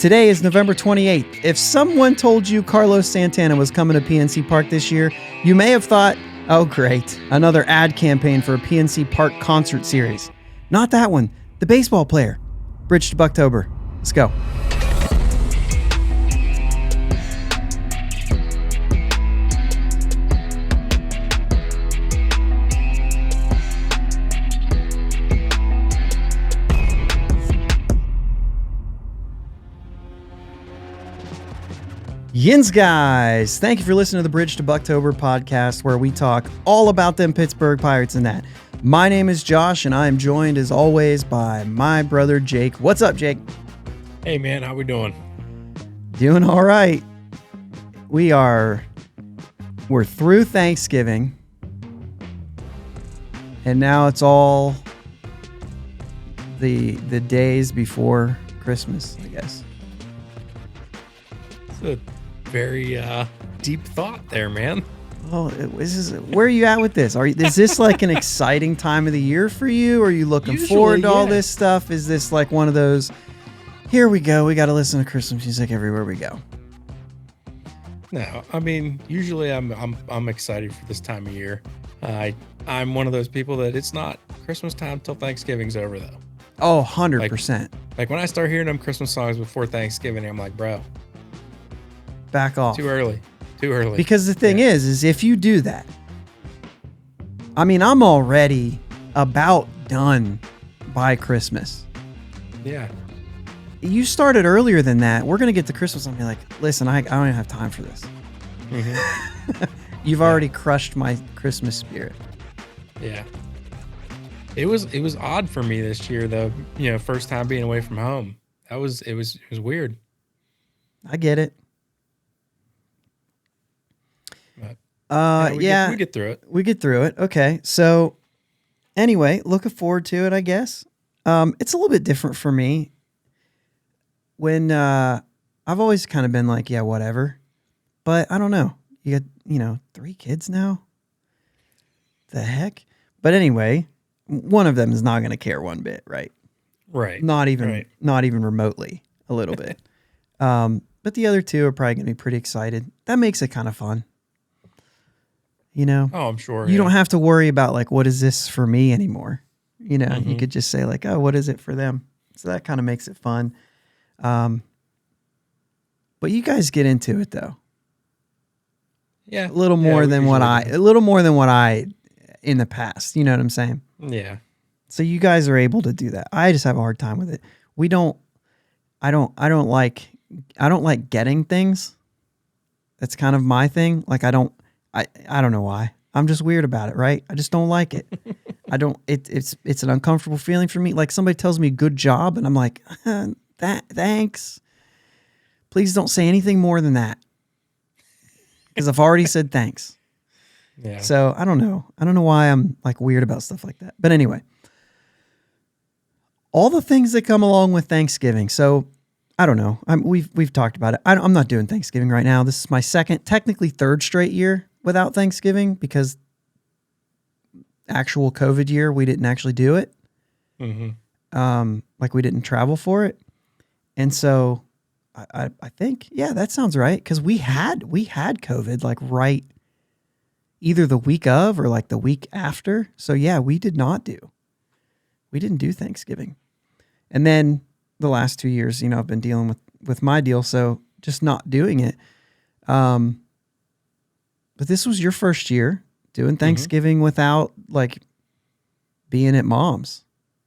Today is November 28th. If someone told you Carlos Santana was coming to PNC Park this year, you may have thought, oh great, another ad campaign for a PNC Park concert series. Not that one, the baseball player. Bridge to Buctober. Let's go. Yins guys, thank you for listening to the Bridge to Buctober podcast, where we talk all about them Pittsburgh Pirates and that. My name is Josh, and I am joined as always by my brother Jake. What's up, Jake? Hey man, how we doing? Doing all right. We're through Thanksgiving, and now it's all the days before Christmas, I guess. It's a very deep thought there, man. Oh, where are you at with this? Is this like an exciting time of the year for you? Are you looking forward to all this stuff? Is this like one of those, here we go, we got to listen to Christmas music everywhere we go? No, I mean, usually I'm excited for this time of year. I'm one of those people that it's not Christmas time till Thanksgiving's over though. Oh, 100%. Like when I start hearing them Christmas songs before Thanksgiving, I'm like, bro, back off. Too early. Because the thing is if you do that, I mean, I'm already about done by Christmas. Yeah. You started earlier than that. We're going to get to Christmas and be like, listen, I don't even have time for this. Mm-hmm. You've already crushed my Christmas spirit. Yeah. It was odd for me this year though, first time being away from home. It was weird. I get it. We get through it. We get through it. Okay. So anyway, looking forward to it, I guess. It's a little bit different for me. When I've always kind of been like, yeah, whatever. But I don't know. You got, 3 kids now? The heck? But anyway, one of them is not going to care one bit, right? Right. Not even remotely a little bit. But the other 2 are probably going to be pretty excited. That makes it kind of fun. Oh, I'm sure. You don't have to worry about like, what is this for me anymore? Mm-hmm. You could just say like, oh, what is it for them? So that kind of makes it fun. But you guys get into it though. Yeah. A little more than what I in the past, you know what I'm saying? Yeah. So you guys are able to do that. I just have a hard time with it. I don't like getting things. That's kind of my thing. Like I don't know why. I'm just weird about it, right? I just don't like it. It's an uncomfortable feeling for me. Like somebody tells me good job and I'm like, thanks. Please don't say anything more than that. Because I've already said thanks. Yeah. So I don't know. I don't know why I'm like weird about stuff like that. But anyway, all the things that come along with Thanksgiving. So I don't know. We've talked about it. I'm not doing Thanksgiving right now. This is my technically third straight year without Thanksgiving because actual COVID year, we didn't actually do it. Mm-hmm. Like we didn't travel for it. And so I think, yeah, that sounds right. Cause we had COVID like right either the week of or like the week after. So yeah, we didn't do Thanksgiving. And then the last 2 years, I've been dealing with my deal. So just not doing it. But this was your first year doing Thanksgiving without like being at mom's.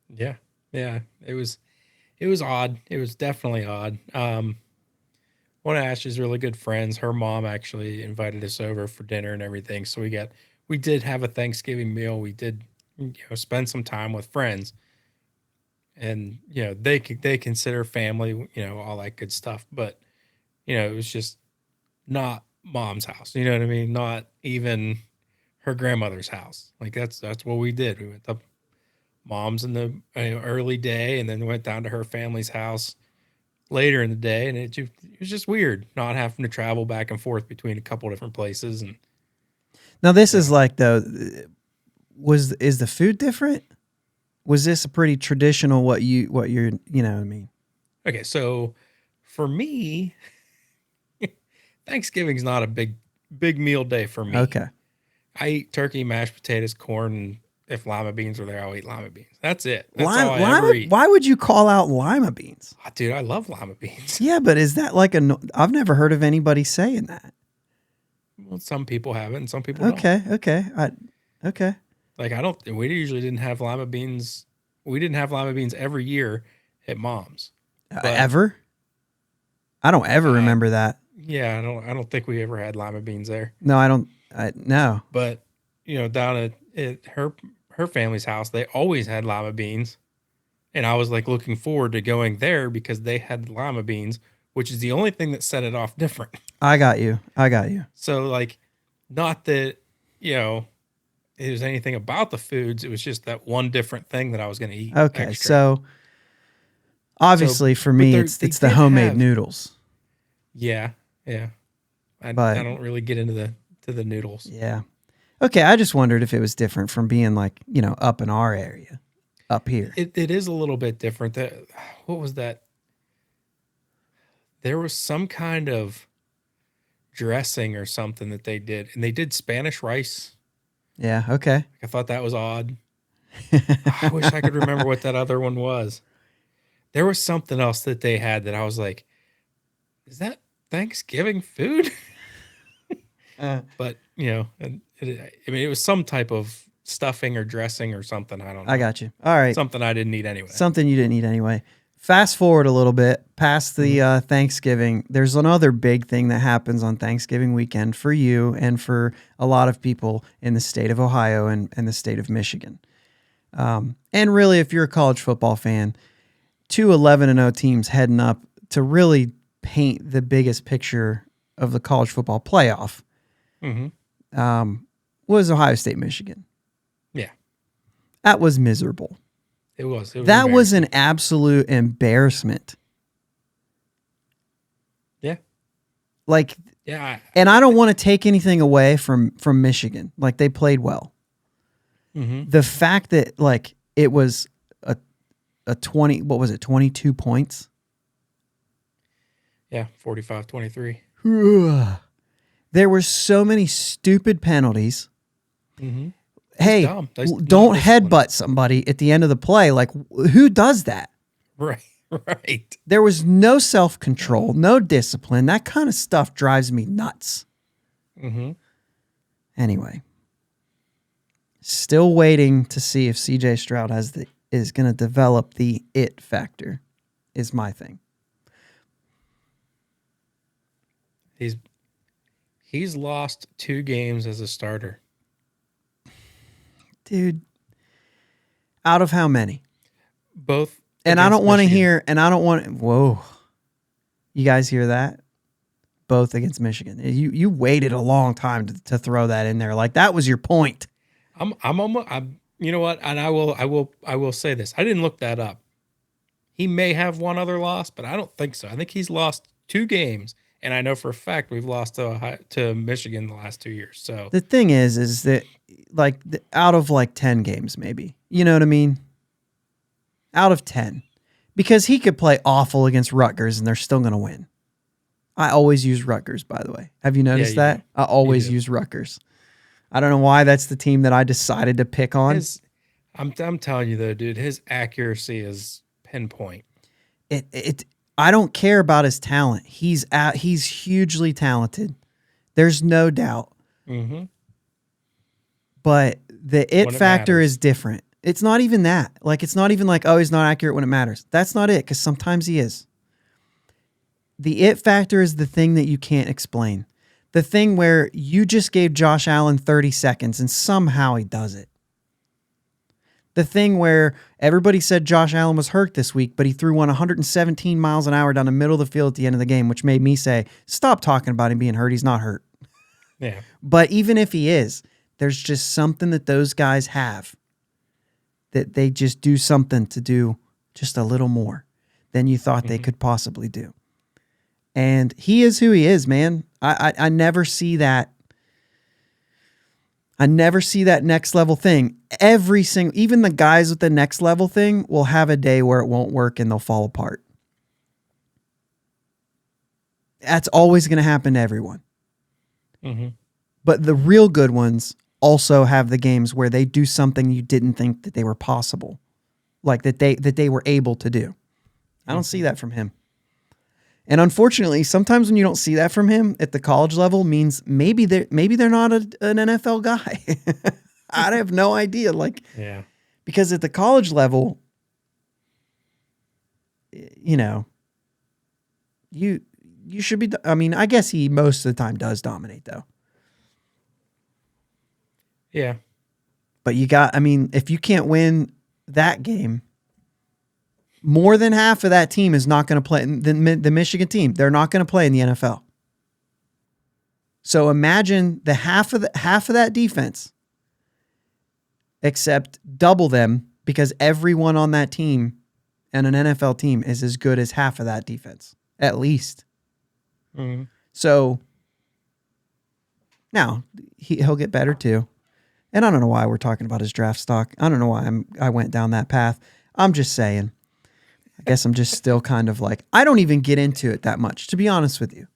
Yeah. Yeah. It was odd. It was definitely odd. One of Ash's really good friends, her mom actually invited us over for dinner and everything. So we did have a Thanksgiving meal. We did, spend some time with friends and, they consider family, all that good stuff. But, it was just not mom's house. You know what I mean? Not even her grandmother's house. Like that's what we did. We went to mom's in the early day and then went down to her family's house later in the day. And it was just weird not having to travel back and forth between a couple different places. And now this is like is the food different? Was this a pretty traditional what you're, you know what I mean? Okay. So For me, Thanksgiving's not a big meal day for me. Okay. I eat turkey, mashed potatoes, corn, and if lima beans are there, I'll eat lima beans. That's it. That's all I ever eat. Why would you call out lima beans? Oh, dude, I love lima beans. Yeah, but is that like I've never heard of anybody saying that. Well, some people have it and some people don't. Okay. Okay. Like we usually didn't have lima beans. We didn't have lima beans every year at mom's. But, ever? I don't ever remember that. Yeah, I don't think we ever had lima beans there. No, I don't. No. But down at her family's house, they always had lima beans, and I was like looking forward to going there because they had lima beans, which is the only thing that set it off different. I got you. So like, not that it was anything about the foods. It was just that one different thing that I was going to eat. Okay, extra. so obviously for me, it's the homemade noodles. Yeah. I don't really get into the noodles. Yeah. Okay, I just wondered if it was different from being like up in our area, up here. It is a little bit different. What was that? There was some kind of dressing or something that they did, and they did Spanish rice. Yeah. Okay. I thought that was odd. I wish I could remember what that other one was. There was something else that they had that I was like, is that Thanksgiving food? But it was some type of stuffing or dressing or something. I don't know. I got you. All right. Something I didn't eat anyway. Something you didn't eat anyway. Fast forward a little bit past the Thanksgiving. There's another big thing that happens on Thanksgiving weekend for you and for a lot of people in the state of Ohio and the state of Michigan. And really, if you're a college football fan, 2 11-0 teams heading up to really paint the biggest picture of the college football playoff. Was Ohio State, Michigan. Yeah. That was miserable. It was that was an absolute embarrassment. Yeah. Like, yeah. And I don't want to take anything away from Michigan. Like, they played well. The fact that, like, it was a 20, what was it, 22 points? Yeah, 45-23. There were so many stupid penalties. Hey, don't headbutt somebody at the end of the play. Like, who does that? Right. There was no self-control, no discipline. That kind of stuff drives me nuts. Anyway, still waiting to see if CJ Stroud is going to develop the it factor is my thing. He's lost 2 games as a starter. Dude, out of how many? Both. And I don't want to hear, whoa. You guys hear that? Both against Michigan. You waited a long time to throw that in there. Like, that was your point. I'm you know what? And I will say this. I didn't look that up. He may have one other loss, but I don't think so. I think he's lost 2 games. And I know for a fact we've lost to Michigan the last 2 years. So the thing is that, like, out of like 10 games, maybe, you know what I mean? Out of 10, because he could play awful against Rutgers and they're still going to win. I always use Rutgers, by the way. Have you noticed that? I always use Rutgers. I don't know why that's the team that I decided to pick on. I'm telling you though, dude, his accuracy is pinpoint. I don't care about his talent. He's hugely talented. There's no doubt. But the it factor is different. It's not even that. Like, it's not even like, oh, he's not accurate when it matters. That's not it, because sometimes he is. The it factor is the thing that you can't explain. The thing where you just gave Josh Allen 30 seconds and somehow he does it. The thing where everybody said Josh Allen was hurt this week, but he threw one 117 miles an hour down the middle of the field at the end of the game, which made me say, stop talking about him being hurt. He's not hurt. Yeah. But even if he is, there's just something that those guys have that they just do something to do just a little more than you thought they could possibly do. And he is who he is, man. I never see that. I never see that next level thing. Even the guys with the next level thing will have a day where it won't work and they'll fall apart. That's always going to happen to everyone. Mm-hmm. But the real good ones also have the games where they do something you didn't think that they were possible, like that they were able to do. I don't see that from him. And unfortunately, sometimes when you don't see that from him at the college level, means maybe they're not an NFL guy. I have no idea. Like, Yeah. because at the college level, you know, you should be. I mean, I guess he most of the time does dominate though. Yeah. But I mean, if you can't win that game, more than half of that team is not going to play. The Michigan team, they're not going to play in the NFL. So imagine the half of that defense, except double them, because everyone on that team and an NFL team is as good as half of that defense, at least. Mm-hmm. So now he'll get better too. And I don't know why we're talking about his draft stock. I don't know why I went down that path. I'm just saying. I guess I'm just still kind of like, I don't even get into it that much, to be honest with you.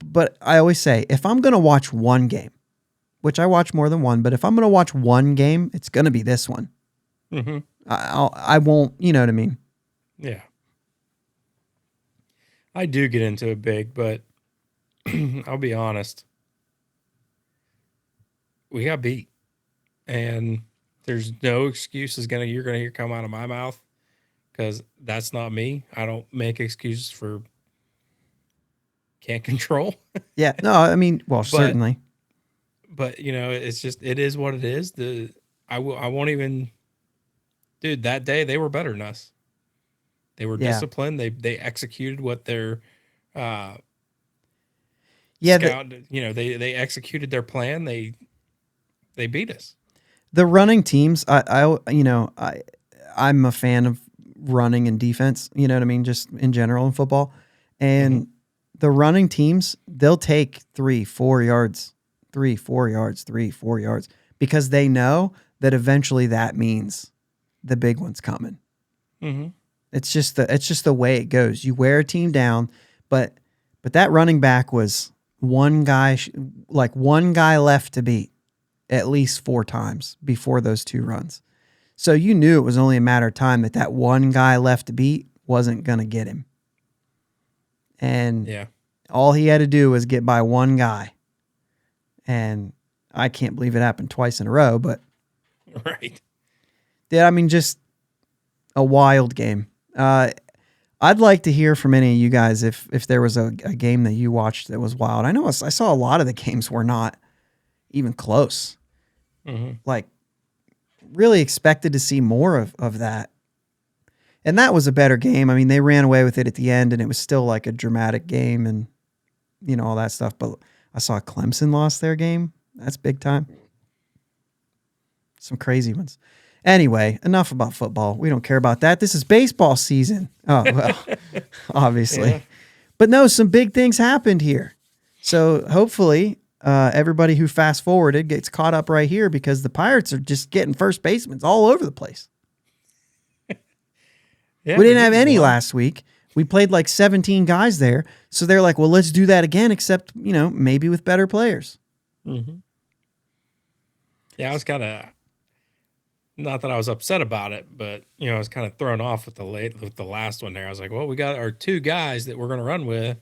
But I always say, if I'm going to watch one game, which I watch more than one, but if I'm going to watch one game, it's going to be this one. Mm-hmm. I won't, you know what I mean? Yeah. I do get into it big, but I'll be honest. We got beat. And there's no excuses you're gonna hear come out of my mouth, because that's not me. I don't make excuses for can't control. Yeah. No, I mean, well, But certainly. it's just, it is what it is. I won't even, dude, that day they were better than us. They were Yeah. disciplined. They executed what their Yeah. scout, they executed their plan. They beat us. The running teams, I'm a fan of running and defense, you know what I mean? Just in general in football. And the running teams, they'll take 3-4 yards, 3-4 yards, 3-4 yards, because they know that eventually that means the big one's coming. Mm-hmm. It's just the way it goes. You wear a team down, but that running back was one guy left to beat at least 4 times before those 2 runs. So you knew it was only a matter of time that one guy left to beat wasn't going to get him. And Yeah. all he had to do was get by one guy. And I can't believe it happened twice in a row, but Right. yeah, I mean, just a wild game. I'd like to hear from any of you guys if there was a game that you watched that was wild. I know I saw a lot of the games were not even close. Mm-hmm. Like, really expected to see more of that. And that was a better game. I mean, they ran away with it at the end, and it was still like a dramatic game and, all that stuff. But I saw Clemson lost their game. That's big time. Some crazy ones. Anyway, enough about football. We don't care about that. This is baseball season. Oh, well, obviously. Yeah. But no, some big things happened here. So hopefully everybody who fast forwarded gets caught up right here, because the Pirates are just getting first basemen all over the place. Yeah, we didn't have any one last week. We played like 17 guys there. So they're like, well, let's do that again, except, maybe with better players. Mm-hmm. Yeah, I was kind of, not that I was upset about it, but I was kind of thrown off with the last one there. I was like, well, we got our 2 guys that we're going to run with.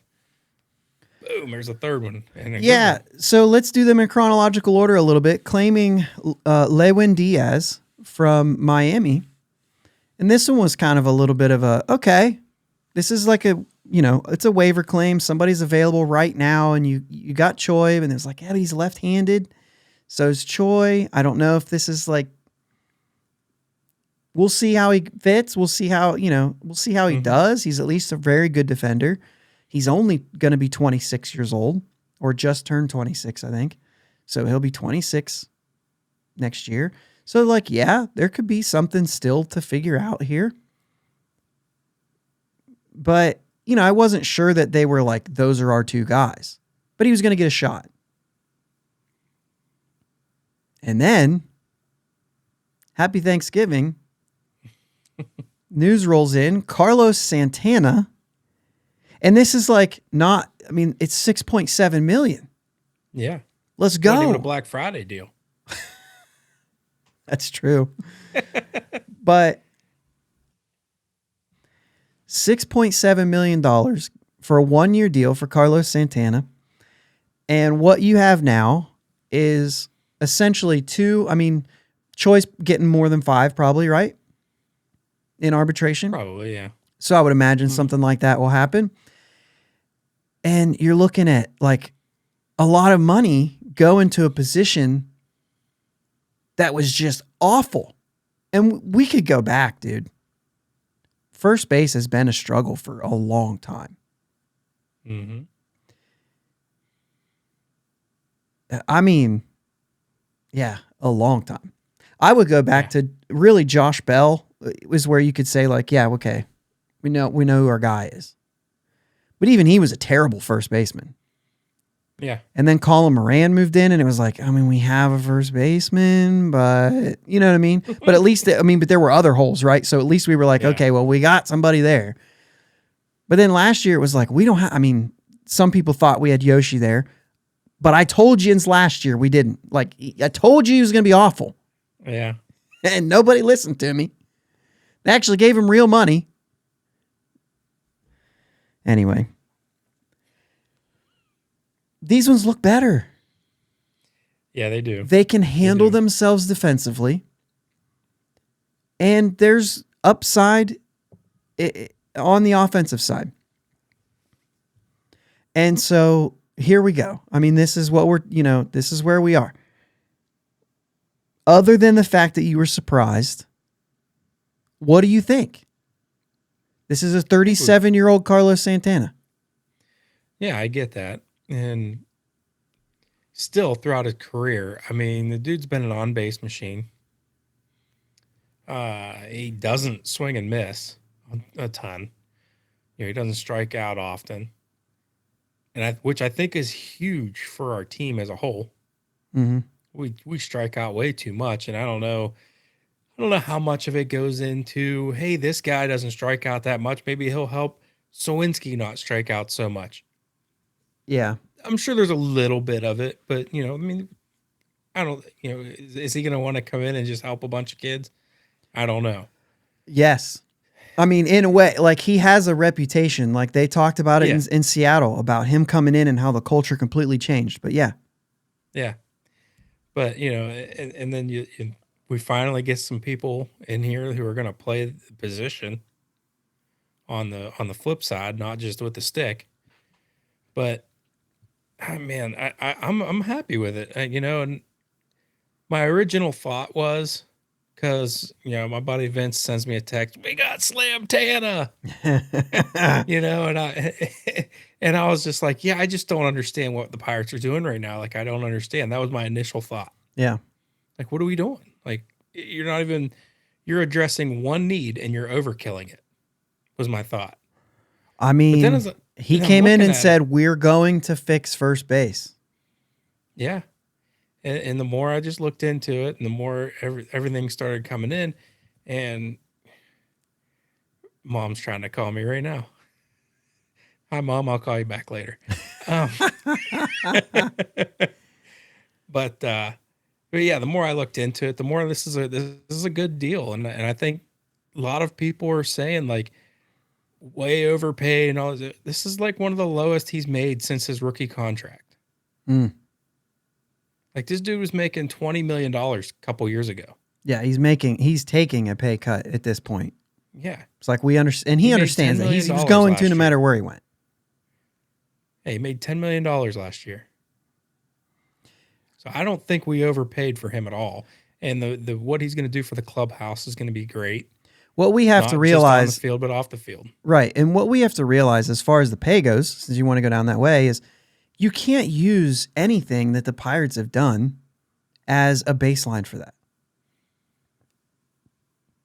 Boom, there's a third one. And Yeah, so let's do them in chronological order a little bit. Claiming Lewin Diaz from Miami. And this one was kind of a little bit of okay, this is like it's a waiver claim. Somebody's available right now, and you got Choi, and it's like, yeah, he's left-handed. So is Choi. I don't know if this is like, we'll see how he fits. We'll see how he does. He's at least a very good defender. He's only going to be 26 years old, or just turned 26, I think. So he'll be 26 next year. So like, yeah, there could be something still to figure out here. But, I wasn't sure that they were like, those are our 2 guys. But he was going to get a shot. And then, happy Thanksgiving. News rolls in. Carlos Santana. And this is like not, I mean, it's 6.7 million. Yeah. Let's Wasn't even a go. Black Friday deal. That's true. But $6.7 million for a 1-year deal for Carlos Santana. And what you have now is essentially Choice getting more than 5 probably, right? In arbitration. Probably, yeah. So I would imagine something like that will happen. And you're looking at like a lot of money go into a position that was just awful. And we could go back, dude. First base has been a struggle for a long time. Mm-hmm. I mean, yeah, a long time. I would go back to really Josh Bell was where you could say like, yeah, okay, we know who our guy is. But even he was a terrible first baseman. Yeah. And then Colin Moran moved in, and it was like, I mean, we have a first baseman, but you know what I mean? But at least, but there were other holes, right? So at least we were like, okay, well, we got somebody there. But then last year it was like, we don't have, some people thought we had Yoshi there, but I told you last year we didn't. Like, I told you he was going to be awful. Yeah. And nobody listened to me. They actually gave him real money. Anyway. These ones look better. Yeah, they do. They can handle themselves defensively. And there's upside on the offensive side. And so here we go. I mean, this is what this is where we are. Other than the fact that you were surprised, what do you think? This is a 37-year-old Carlos Santana. Yeah, I get that. And still throughout his career, I mean, the dude's been an on-base machine. He doesn't swing and miss a ton. He doesn't strike out often. And which I think is huge for our team as a whole. Mm-hmm. We strike out way too much, and I don't know how much of it goes into, hey, this guy doesn't strike out that much. Maybe he'll help Sawinski not strike out so much. Yeah. I'm sure there's a little bit of it, but I don't, is he going to want to come in and just help a bunch of kids? I don't know. Yes. I mean, in a way, like he has a reputation. Like they talked about it in Seattle about him coming in and how the culture completely changed. But yeah. Yeah. But, and then we finally get some people in here who are going to play the position on the flip side, not just with the stick. But man, I'm happy with it. And my original thought was, because my buddy Vince sends me a text, we got Slam Tana, and I was just like, yeah, I just don't understand what the Pirates are doing right now. Like, I don't understand. That was my initial thought. Yeah. Like, what are we doing? Like, you're addressing one need and you're overkilling it, was my thought. I mean, but then he came in and said, we're going to fix first base. Yeah. And the more I just looked into it, and the more everything started coming in, and Mom's trying to call me right now. Hi, Mom. I'll call you back later. But yeah, the more I looked into it, the more this is a good deal, and I think a lot of people are saying like way overpaid and all this. This is like one of the lowest he's made since his rookie contract. Mm. Like this dude was making $20 million a couple years ago. Yeah, he's taking a pay cut at this point. Yeah. It's like we understand, and he understands that he was going to no matter where he went. Hey, he made $10 million last year. So I don't think we overpaid for him at all. And the what he's going to do for the clubhouse is going to be great. What we have to realize, just on the field, but off the field. Right. And what we have to realize as far as the pay goes, since you want to go down that way, is you can't use anything that the Pirates have done as a baseline for that.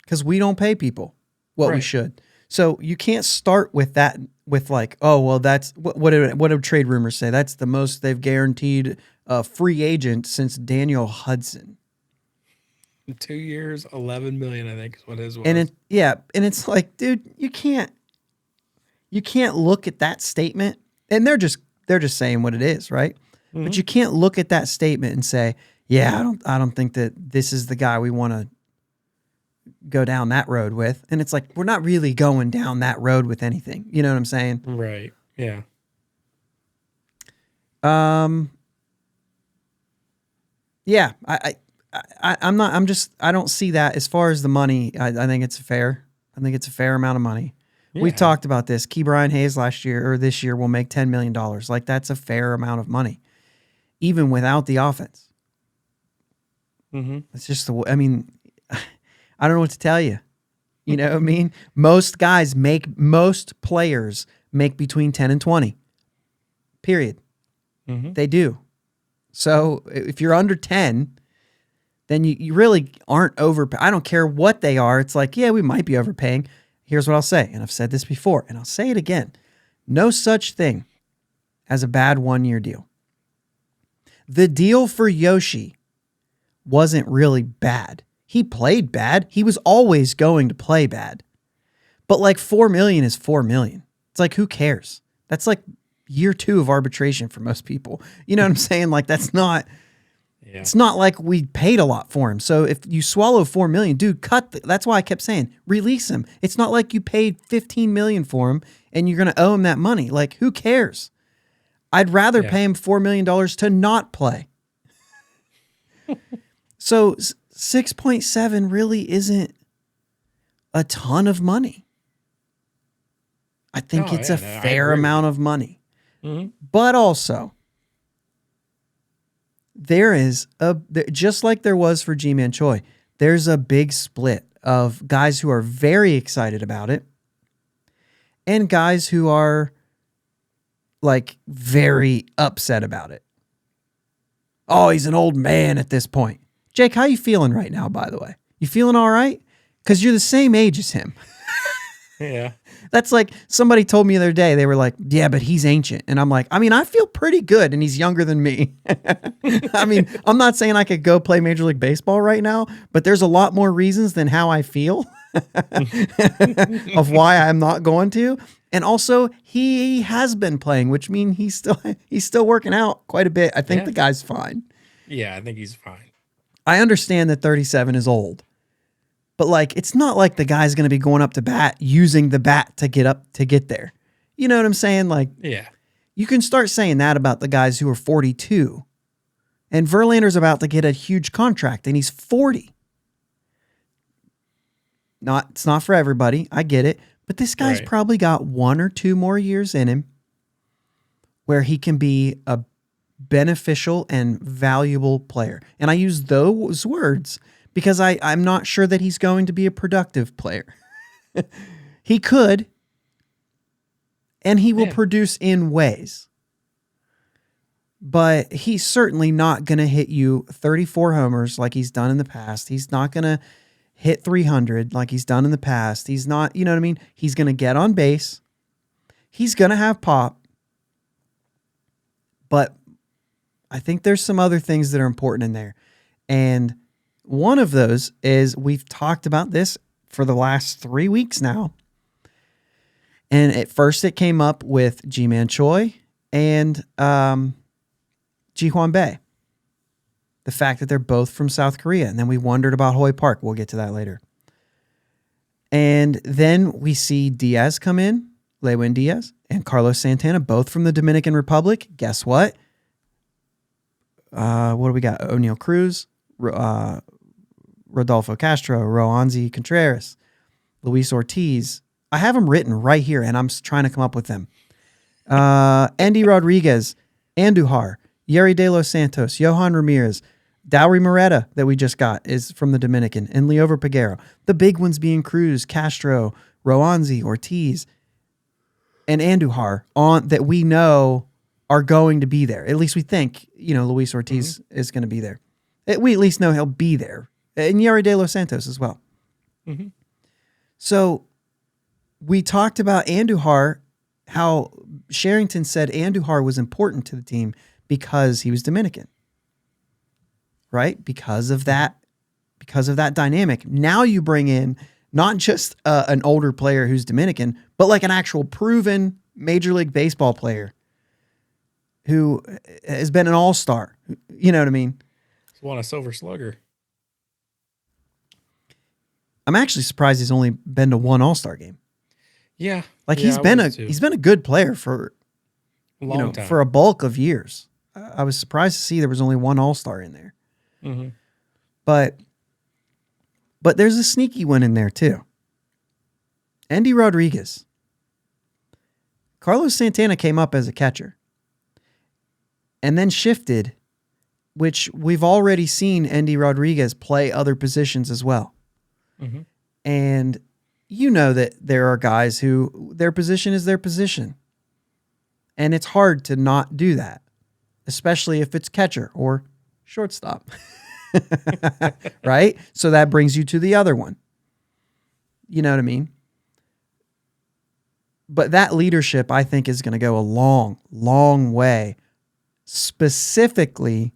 Because we don't pay people what we should. So you can't start with that with like, oh, well, that's what do trade rumors say? That's the most they've guaranteed a free agent since Daniel Hudson. 2 years, $11 million, I think is what his was. And and it's like, dude, you can't You can't look at that statement, and they're just saying what it is, right? But you can't look at that statement and say, yeah, I don't think that this is the guy we want to go down that road with. And it's like, we're not really going down that road with anything. You know what I'm saying? Right. Yeah. Yeah, I don't see that as far as the money. I think it's fair. I think it's a fair amount of money. We Yeah. talked about this. Key Brian Hayes last year or this year will make $10 million. Like, that's a fair amount of money, even without the offense. It's just the way, I mean, I don't know what to tell you. You know what I mean? Most players make between 10 and 20. Period. They do. So if you're under 10, then you really aren't I don't care what they are. It's like, yeah, we might be overpaying. Here's what I'll say, and I've said this before, and I'll say it again. No such thing as a bad one-year deal. The deal for Yoshi wasn't really bad. He played bad. He was always going to play bad. But like $4 million is $4 million. It's like, who cares? That's like year 2 of arbitration for most people. You know what I'm saying? Like, that's not... Yeah. It's not like we paid a lot for him. So if you swallow $4 million, dude, that's why I kept saying, release him. It's not like you paid $15 million for him and you're going to owe him that money. Like, who cares? I'd rather pay him $4 million to not play. So 6.7 really isn't a ton of money. I think it's a fair amount of money. But also, there is just like there was for G-Man Choi, there's a big split of guys who are very excited about it and guys who are like very upset about it. Oh, he's an old man at this point. Jake, how you feeling right now, by the way? You feeling all right? Because you're the same age as him. Yeah. That's like somebody told me the other day, they were like, yeah, but he's ancient. And I'm like, I mean, I feel pretty good and he's younger than me. I mean, I'm not saying I could go play Major League Baseball right now, but there's a lot more reasons than how I feel of why I'm not going to. And also he has been playing, which means he's still working out quite a bit. I think the guy's fine. Yeah, I think he's fine. I understand that 37 is old. But like, it's not like the guy's going to be going up to bat using the bat to get there. You know what I'm saying? Like, yeah, you can start saying that about the guys who are 42. And Verlander's about to get a huge contract and he's 40. It's not for everybody. I get it. But this guy's probably got 1 or 2 more years in him where he can be a beneficial and valuable player. And I use those words because I'm not sure that he's going to be a productive player. He could, and he will produce in ways. But he's certainly not going to hit you 34 homers like he's done in the past. He's not going to hit 300 like he's done in the past. He's not, you know what I mean? He's going to get on base. He's going to have pop. But I think there's some other things that are important in there. And one of those is we've talked about this for the last 3 weeks now. And at first it came up with G-Man Choi and Ji-hwan Bae. The fact that they're both from South Korea. And then we wondered about Hoy Park. We'll get to that later. And then we see Diaz come in, Lewin Diaz, and Carlos Santana, both from the Dominican Republic. Guess what? What do we got? O'Neal Cruz, Rodolfo Castro, Roanzi Contreras, Luis Ortiz. I have them written right here, and I'm trying to come up with them. Andy Rodriguez, Andujar, Yeri De Los Santos, Johan Ramirez, Dowry Moreta that we just got is from the Dominican, and Leover Peguero. The big ones being Cruz, Castro, Roanzi, Ortiz, and Andujar that we know are going to be there. At least we think, Luis Ortiz is going to be there. We at least know he'll be there. And Yeri De Los Santos as well. Mm-hmm. So we talked about Andujar, how Sherrington said Andujar was important to the team because he was Dominican. Right? Because of that dynamic. Now you bring in Not just an older player who's Dominican, but like an actual proven Major League Baseball player who has been an all-star. You know what I mean? He's won a Silver Slugger. I'm actually surprised he's only been to one all-star game. Yeah. Like yeah, he's been a good player for long time. for a bulk of years. I was surprised to see there was only one all-star in there. Mm-hmm. But there's a sneaky one in there too. Andy Rodriguez. Carlos Santana came up as a catcher and then shifted, which we've already seen Andy Rodriguez play other positions as well. Mm-hmm. And you know that there are guys who their position is their position. And it's hard to not do that, especially if it's catcher or shortstop. Right? So that brings you to the other one. You know what I mean? But that leadership, I think, is going to go a long, long way, specifically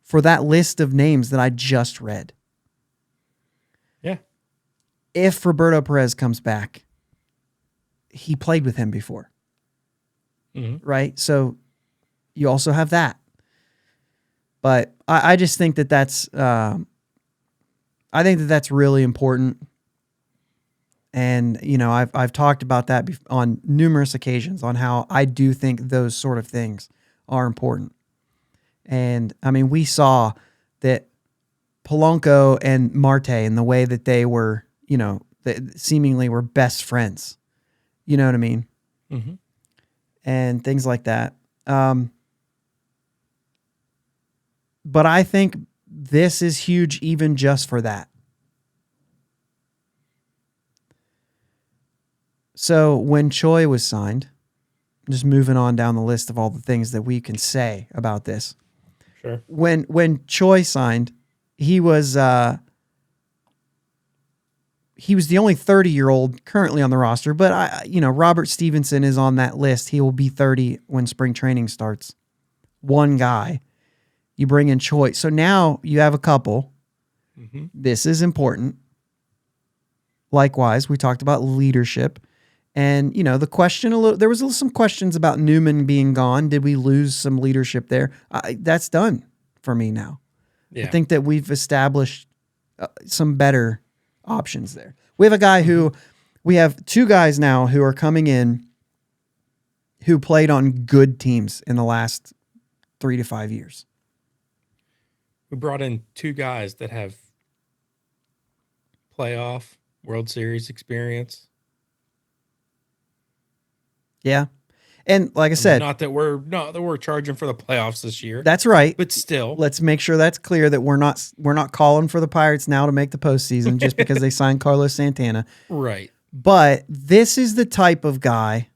for that list of names that I just read. Yeah. If Roberto Perez comes back, he played with him before. Mm-hmm. Right? So you also have that. But I just think that that's really important. And, you know, I've talked about that on numerous occasions on how I do think those sort of things are important. And, I mean, we saw that Polanco and Marte and the way that they were, you know, that seemingly were best friends. You know what I mean? Mm-hmm. And things like that. But I think this is huge even just for that. So when Choi was signed, just moving on down the list of all the things that we can say about this. Sure. When Choi signed, he was the only 30-year-old currently on the roster, but Robert Stevenson is on that list. He will be 30 when spring training starts. One guy. You bring in Choi. So now you have a couple. Mm-hmm. This is important. Likewise, we talked about leadership. And, you know, the question, there was some questions about Newman being gone. Did we lose some leadership there? That's done for me now. Yeah. I think that we've established some better options there. We have a guy we have two guys now who are coming in who played on good teams in the last 3 to 5 years. We brought in two guys that have playoff World Series experience. Yeah. And like I said, not that we're charging for the playoffs this year. That's right. But still, let's make sure that's clear that we're not calling for the Pirates now to make the postseason just because they signed Carlos Santana. Right. But this is the type of guy.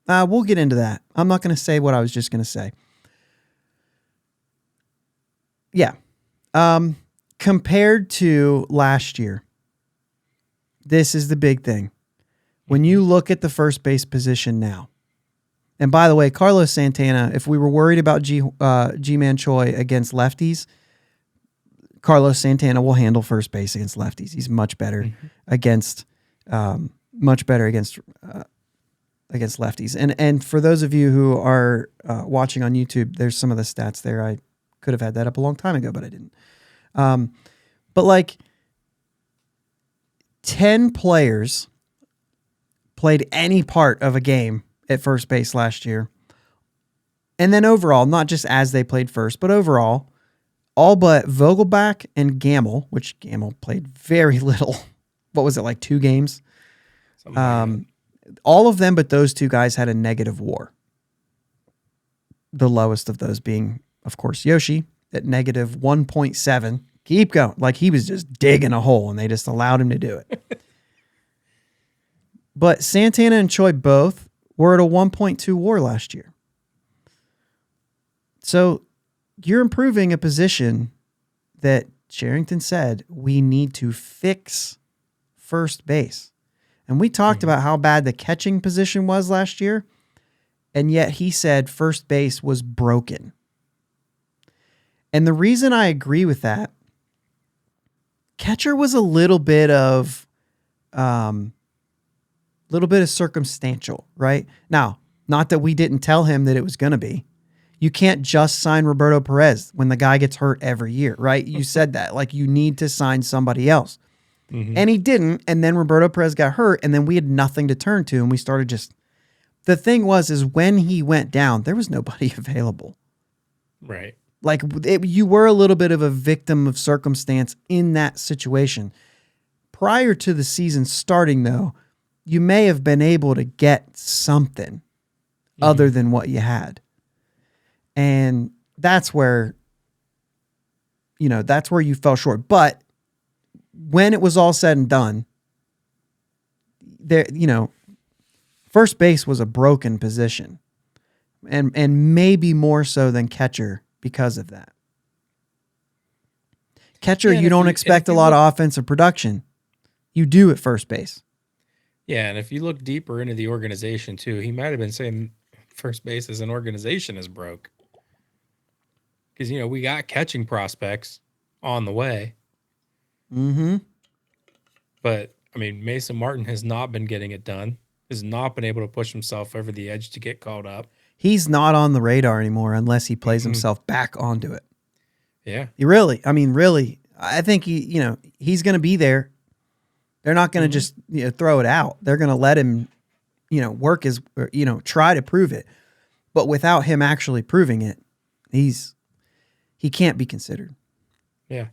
We'll get into that. I'm not going to say what I was just going to say. Yeah. Compared to last year, this is the big thing. When you look at the first base position now, and by the way, Carlos Santana, if we were worried about G-Man Choi against lefties, Carlos Santana will handle first base against lefties. He's much better against lefties. And for those of you who are watching on YouTube, there's some of the stats there. I could have had that up a long time ago, but I didn't. But like 10 players played any part of a game at first base last year. And then overall, not just as they played first, but overall, all but Vogelbach and Gamble, which Gamble played very little. What was it, like 2 games? All of them but those 2 guys had a negative WAR. The lowest of those being, of course, Yoshi at negative 1.7. Keep going. Like he was just digging a hole and they just allowed him to do it. But Santana and Choi both were at a 1.2 WAR last year. So you're improving a position that Sherrington said we need to fix first base. And we talked about how bad the catching position was last year. And yet he said first base was broken. And the reason I agree with that, catcher was a little bit of little bit of circumstantial, right? Now, not that we didn't tell him that it was going to be. You can't just sign Roberto Perez when the guy gets hurt every year, right? You said that. Like, you need to sign somebody else. Mm-hmm. And he didn't, and then Roberto Perez got hurt, and then we had nothing to turn to, and we started just... The thing is when he went down, there was nobody available. Right. Like, you were a little bit of a victim of circumstance in that situation. Prior to the season starting, though, you may have been able to get something other than what you had. And that's where, that's where you fell short. But when it was all said and done, there, first base was a broken position, and maybe more so than catcher because of that. Catcher, you don't expect a lot of offensive production. You do at first base. Yeah, and if you look deeper into the organization too, he might have been saying first base as an organization is broke. Because, we got catching prospects on the way. Mm-hmm. But, Mason Martin has not been getting it done. Has not been able to push himself over the edge to get called up. He's not on the radar anymore unless he plays himself back onto it. Yeah. Really, I think he's going to be there. They're not going to just throw it out. They're going to let him, work his, try to prove it. But without him actually proving it, he can't be considered. Yeah.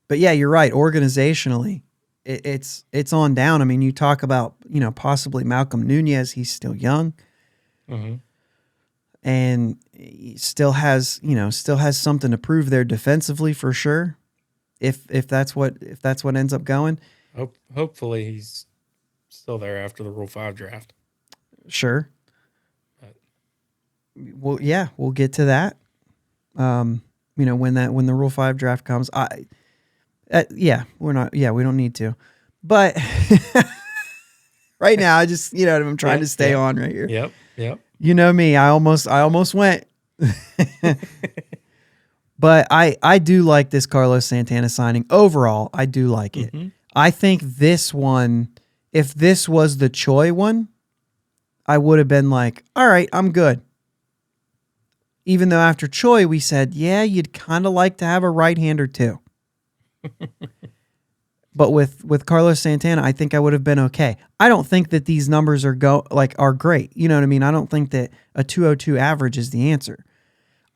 But yeah, you're right. Organizationally, it's on down. You talk about, possibly Malcolm Nunez. He's still young. Mm-hmm. And he still has something to prove there defensively for sure. If that's what ends up going. Hopefully he's still there after the Rule 5 draft. Sure. Well, yeah, we'll get to that. When the Rule 5 draft comes, we don't need to. But right now, I just, I'm trying to stay on right here. Yep. You know me, I almost went. But I do like this Carlos Santana signing. Overall, I do like it. Mm-hmm. I think this one, if this was the Choi one, I would have been like, all right, I'm good. Even though after Choi, we said, yeah, you'd kind of like to have a right-hander too. But with Carlos Santana, I think I would have been okay. I don't think that these numbers are great. You know what I mean? I don't think that a 202 average is the answer.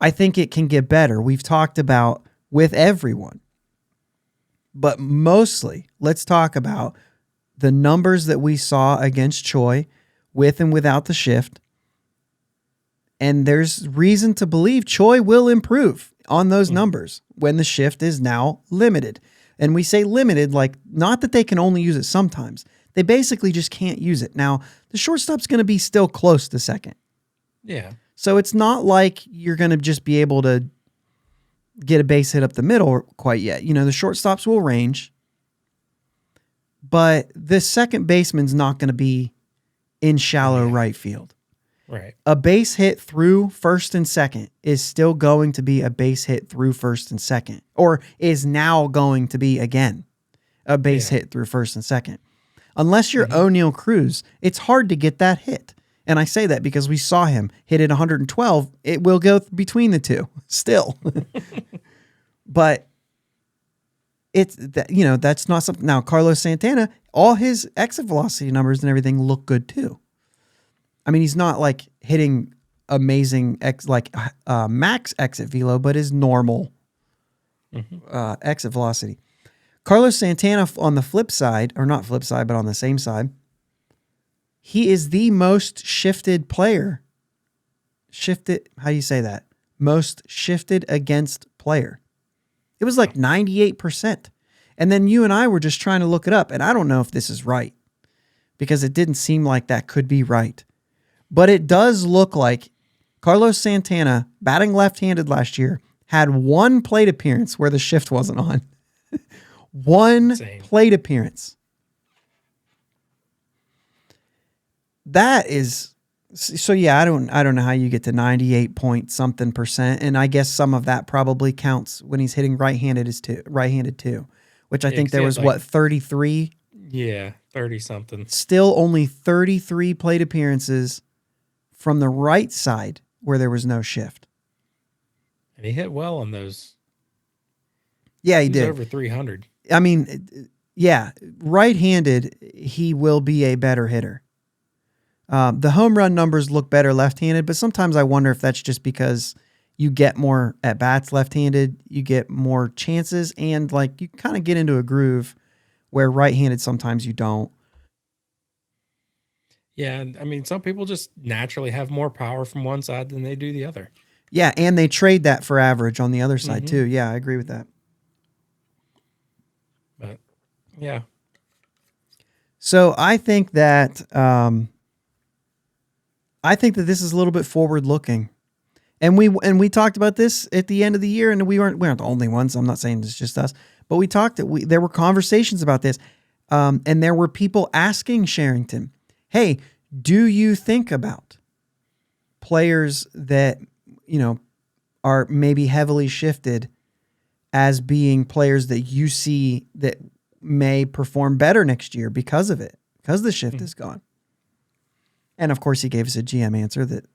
I think it can get better. We've talked about with everyone. But mostly, let's talk about the numbers that we saw against Choi with and without the shift. And there's reason to believe Choi will improve on those numbers when the shift is now limited. And we say limited, like not that they can only use it sometimes. They basically just can't use it. Now, the shortstop's going to be still close to second. Yeah. So it's not like you're going to just be able to get a base hit up the middle quite yet. The shortstops will range. But the second baseman's not going to be in shallow right field. Right. A base hit through first and second is still going to be a base hit through first and second, or is now going to be again a base hit through first and second. Unless you're O'Neal Cruz, it's hard to get that hit. And I say that because we saw him hit it 112. It will go between the two still. But it's that, that's not something. Now, Carlos Santana, all his exit velocity numbers and everything look good too. He's not like hitting amazing max exit velo, but his normal exit velocity. Carlos Santana on the flip side, or not flip side, but on the same side, he is the most shifted player. How do you say that? Most shifted against player. It was like 98%. And then you and I were just trying to look it up, and I don't know if this is right because it didn't seem like that could be right. But it does look like Carlos Santana, batting left-handed last year, had one plate appearance where the shift wasn't on. One plate appearance. That is so. Yeah, I don't know how you get to 98 point something %, and I guess some of that probably counts when he's hitting right-handed too. which I Yeah, think 'cause he there had was what, like 33? yeah, 30 something. Still only 33 plate appearances from the right side where there was no shift. And he hit well on those. Yeah, he He was did. over 300. I mean, yeah, right-handed, he will be a better hitter. The home run numbers look better left-handed, but sometimes I wonder if that's just because you get more at-bats left-handed, you get more chances, and like you kind of get into a groove where right-handed sometimes you don't. Yeah, and I mean, some people just naturally have more power from one side than they do the other. Yeah, and they trade that for average on the other side Mm-hmm. too. Yeah, I agree with that. But yeah, So I think that this is a little bit forward looking. And we talked about this at the end of the year, and we weren't the only ones. I'm not saying it's just us, but we talked that there were conversations about this, and there were people asking Sherrington, "Hey, do you think about players that are maybe heavily shifted as being players that you see that may perform better next year because of it, because the shift is gone?" And of course, he gave us a GM answer that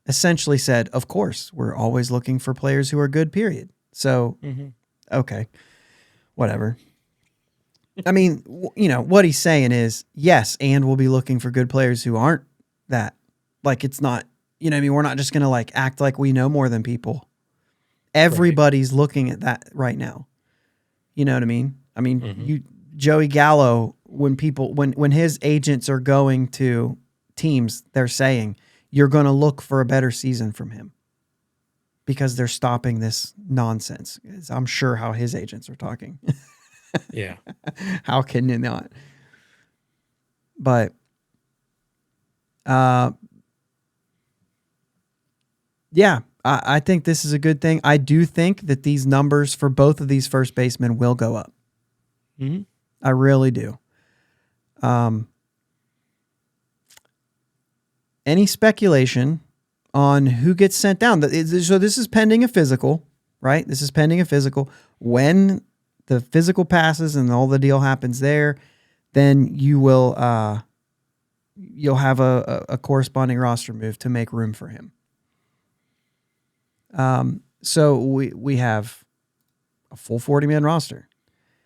essentially said, of course, we're always looking for players who are good, period. So, mm-hmm. okay, whatever. I mean, what he's saying is, yes, and we'll be looking for good players who aren't that. Like, it's not, what I mean, we're not just going to like act like we know more than people. Everybody's looking at that right now. You know what I mean? I mean, Mm-hmm. Joey Gallo, when his agents are going to teams, they're saying, you're going to look for a better season from him because they're stopping this nonsense. I'm sure how his agents are talking. Yeah. How can you not? But, yeah, I think this is a good thing. I do think that these numbers for both of these first basemen will go up. Mm-hmm. I really do. Any speculation on who gets sent down? So this is pending a physical, right? This is pending a physical. When the physical passes and all the deal happens there, then you'll have a corresponding roster move to make room for him. So we have a full 40-man roster.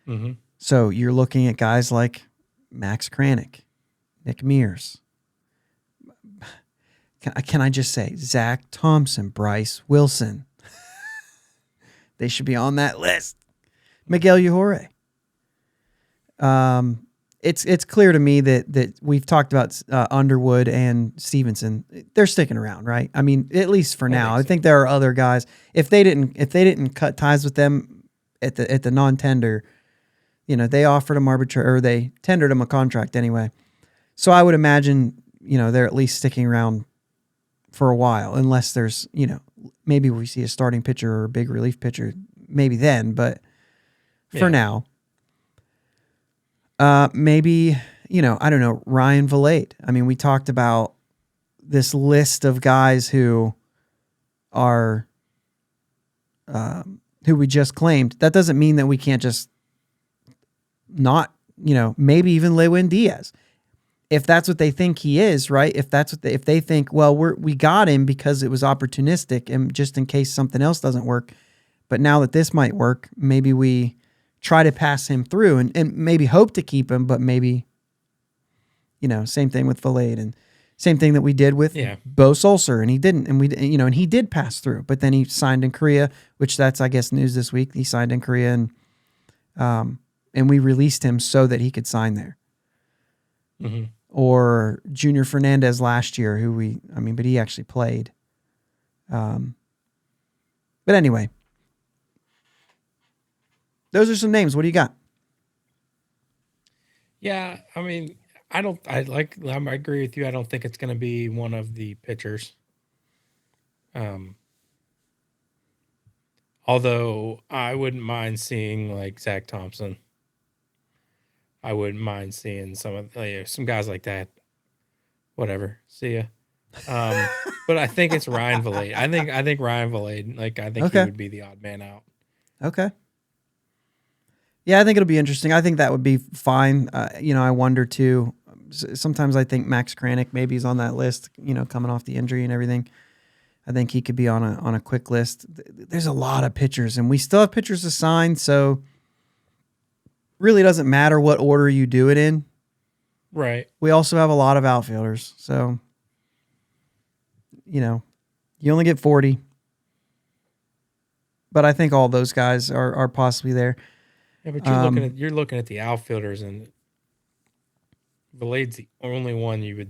Mm-hmm. So you're looking at guys like Max Kranick, Nick Mears. Can I just say Zach Thompson, Bryce Wilson? They should be on that list. Miguel Yajure. It's clear to me that we've talked about Underwood and Stevenson. They're sticking around, right? I mean, at least for now. I think there are other guys. If they didn't cut ties with them at the non-tender, they offered him or they tendered him a contract anyway. So I would imagine they're at least sticking around for a while, unless there's maybe we see a starting pitcher or a big relief pitcher, maybe then. But for now. Maybe, I don't know, Ryan Valade. I mean, we talked about this list of guys who are, who we just claimed. That doesn't mean that we can't just not, maybe even Lewin Diaz. If that's what they think he is, right? If that's what if they think, well, we got him because it was opportunistic and just in case something else doesn't work. But now that this might work, maybe we try to pass him through and maybe hope to keep him, but maybe, same thing with Valade and same thing that we did with Bo Sulser, and he didn't, and he did pass through, but then he signed in Korea, which that's, I guess, news this week. He signed in Korea and we released him so that he could sign there. Mm-hmm. Or Junior Fernandez last year, but he actually played. But anyway, those are some names. What do you got? Yeah, I mean, I agree with you. I don't think it's going to be one of the pitchers. Although I wouldn't mind seeing like Zach Thompson. I wouldn't mind seeing some guys like that. Whatever. See ya. But I think it's Ryan Valade. I think Ryan Valade. Like I think he Okay. would be the odd man out. Okay. Yeah, I think it'll be interesting. I think that would be fine. I wonder too. Sometimes I think Max Kranick maybe is on that list. Coming off the injury and everything. I think he could be on a quick list. There's a lot of pitchers, and we still have pitchers assigned, so really doesn't matter what order you do it in. Right. We also have a lot of outfielders, so you only get 40. But I think all those guys are possibly there. Yeah, but you're looking at the outfielders, and Valade's the only one you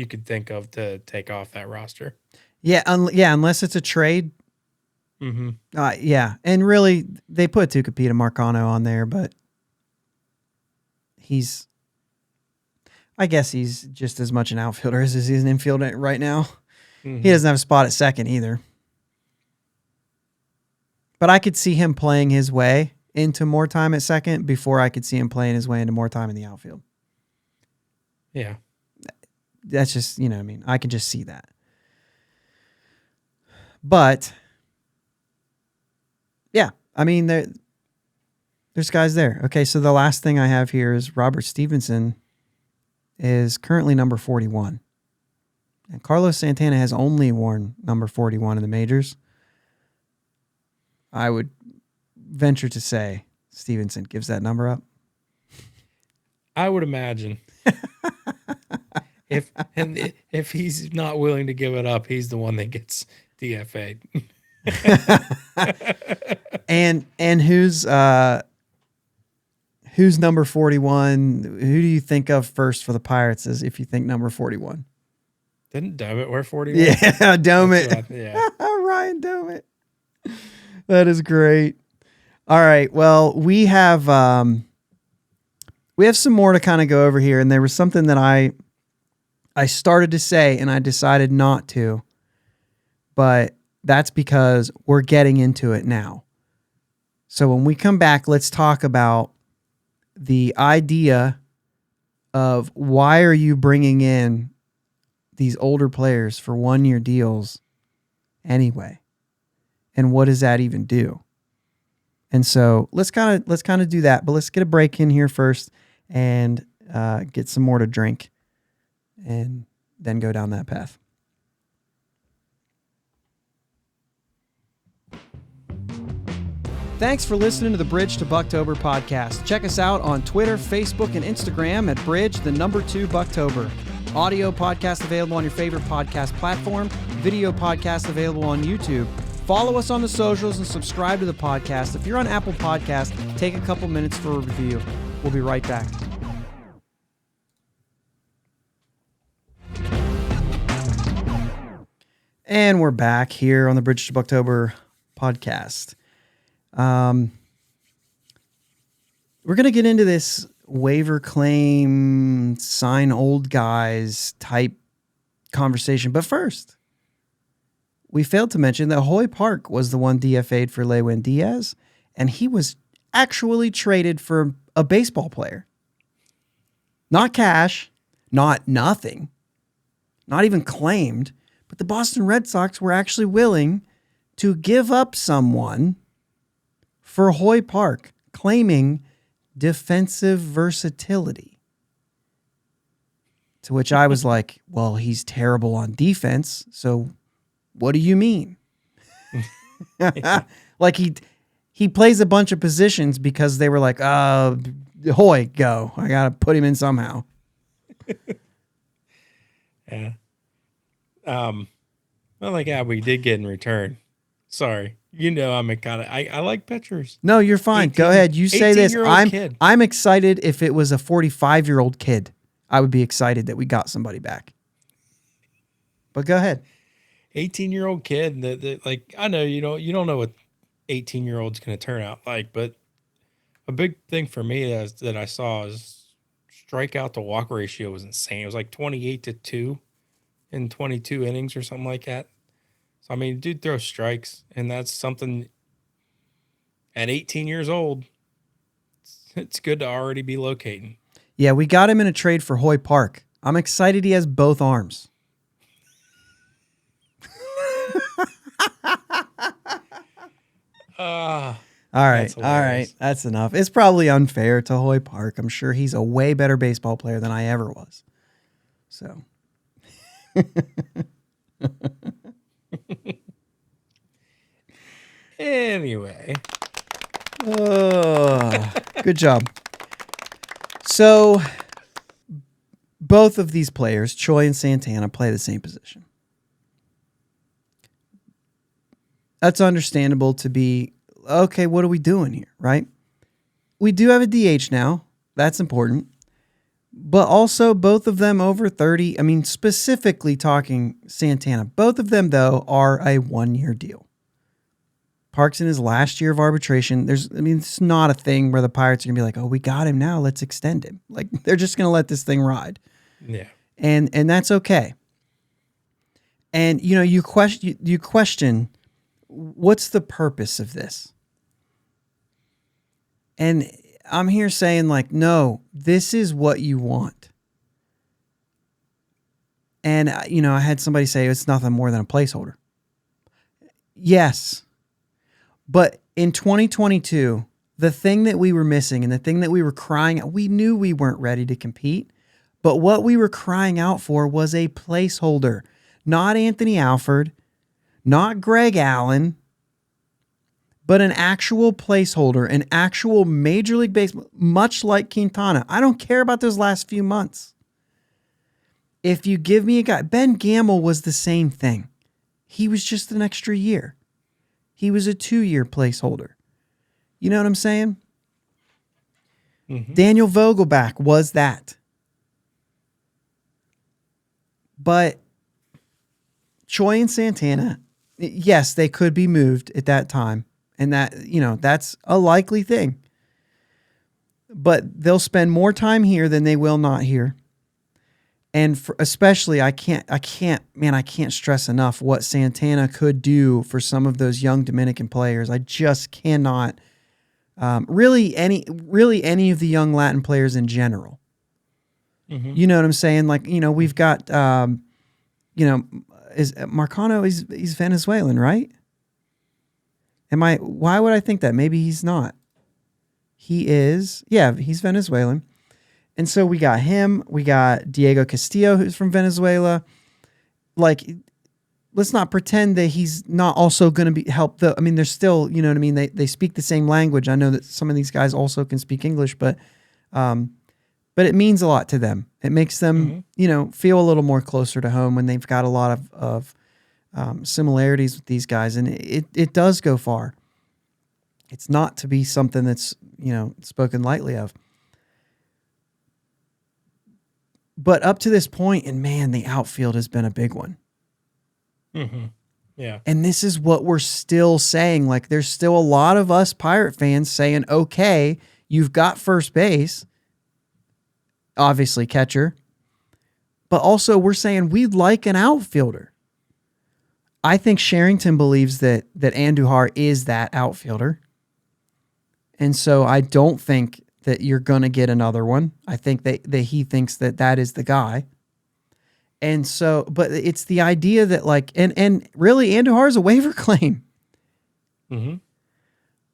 could think of to take off that roster. Yeah, unless it's a trade. Mm-hmm. Yeah, and really they put Tucupita Marcano on there, but I guess he's just as much an outfielder as he's an infielder right now. Mm-hmm. He doesn't have a spot at second either. But I could see him playing his way into more time at second before I could see him playing his way into more time in the outfield. Yeah. That's just, I could just see that. But, yeah, there's guys there. Okay, so the last thing I have here is Robert Stevenson is currently number 41. And Carlos Santana has only worn number 41 in the majors. I would venture to say Stevenson gives that number up. I would imagine. If he's not willing to give it up, he's the one that gets DFA'd. and who's number 41? Who do you think of first for the Pirates as if you think number 41? Didn't Domit wear 41? Yeah, Domit. Yeah. Ryan Domit. That is great. All right. Well, we have some more to kind of go over here, and there was something that I started to say and I decided not to, but that's because we're getting into it now. So when we come back, let's talk about the idea of why are you bringing in these older players for 1-year deals anyway? And what does that even do? And so let's kind of do that, but let's get a break in here first and get some more to drink and then go down that path. Thanks for listening to the Bridge to Buctober podcast. Check us out on Twitter, Facebook, and Instagram at Bridge2 Buctober. Audio podcast available on your favorite podcast platform. Video podcast available on YouTube. Follow us on the socials and subscribe to the podcast. If you're on Apple Podcasts, take a couple minutes for a review. We'll be right back. And we're back here on the Bridge to Buctober podcast. We're going to get into this waiver claim, sign old guys type conversation. But first, we failed to mention that Hoy Park was the one DFA'd for Lewin Diaz, and he was actually traded for a baseball player. Not cash, not nothing, not even claimed, but the Boston Red Sox were actually willing to give up someone for Hoy Park, claiming defensive versatility. To which I was like, well, he's terrible on defense, so what do you mean? Like he plays a bunch of positions because they were like, Hoy, go. I got to put him in somehow. Yeah. Well, like we did get in return. Sorry. I'm I like pitchers. No, you're fine. Go ahead. You say this. Kid. I'm excited if it was a 45-year-old kid. I would be excited that we got somebody back. But go ahead. 18-year-old kid that I know you don't know what 18-year-old's going to turn out like, but a big thing for me that I saw is strikeout to walk ratio was insane. It was like 28-2 in 22 innings or something like that. So I mean, dude throws strikes, and that's something at 18 years old. It's good to already be locating. Yeah, we got him in a trade for Hoy Park. I'm excited he has both arms. All right. That's All right. hilarious. That's enough. It's probably unfair to Hoy Park. I'm sure he's a way better baseball player than I ever was. So. Anyway. Good job. So, both of these players, Choi and Santana, play the same position. That's understandable to be, okay, what are we doing here, right? We do have a DH now. That's important. But also, both of them over 30. I mean, specifically talking Santana. Both of them, though, are a 1-year deal. Park's in his last year of arbitration. It's not a thing where the Pirates are going to be like, oh, we got him now. Let's extend him. Like, they're just going to let this thing ride. Yeah. And that's okay. And, you question what's the purpose of this? And I'm here saying, like, no, this is what you want. And, I had somebody say it's nothing more than a placeholder. Yes. But in 2022, the thing that we were missing and the thing that we were crying out, we knew we weren't ready to compete. But what we were crying out for was a placeholder. Not Anthony Alford, not Greg Allen, but an actual placeholder, an actual Major League Baseball, much like Quintana. I don't care about those last few months. If you give me a guy, Ben Gamble was the same thing. He was just an extra year. He was a 2-year placeholder. You know what I'm saying? Mm-hmm. Daniel Vogelback was that. But Choi and Santana, yes, they could be moved at that time. And that's a likely thing. But they'll spend more time here than they will not here. And especially, I can't stress enough what Santana could do for some of those young Dominican players. I just cannot. Really any of the young Latin players in general. Mm-hmm. You know what I'm saying? Like, we've got, is Marcano, he's Venezuelan, right? Why would I think that? Maybe he's not. He is. Yeah, he's Venezuelan. And so we got him. We got Diego Castillo, who's from Venezuela. Like, let's not pretend that he's not also going to help. They're still, you know what I mean? They speak the same language. I know that some of these guys also can speak English, but it means a lot to them. It makes them, feel a little more closer to home when they've got a lot of similarities with these guys. And it does go far. It's not to be something that's, spoken lightly of. But up to this point, and man, the outfield has been a big one. Mm-hmm. Yeah. And this is what we're still saying. Like, there's still a lot of us Pirate fans saying, okay, you've got first base, obviously catcher, but also we're saying we'd like an outfielder. I think Sherrington believes that Andujar is that outfielder. And so I don't think that you're going to get another one. I think that he thinks that is the guy. And so, but it's the idea that like, and really Andujar is a waiver claim. Mm-hmm.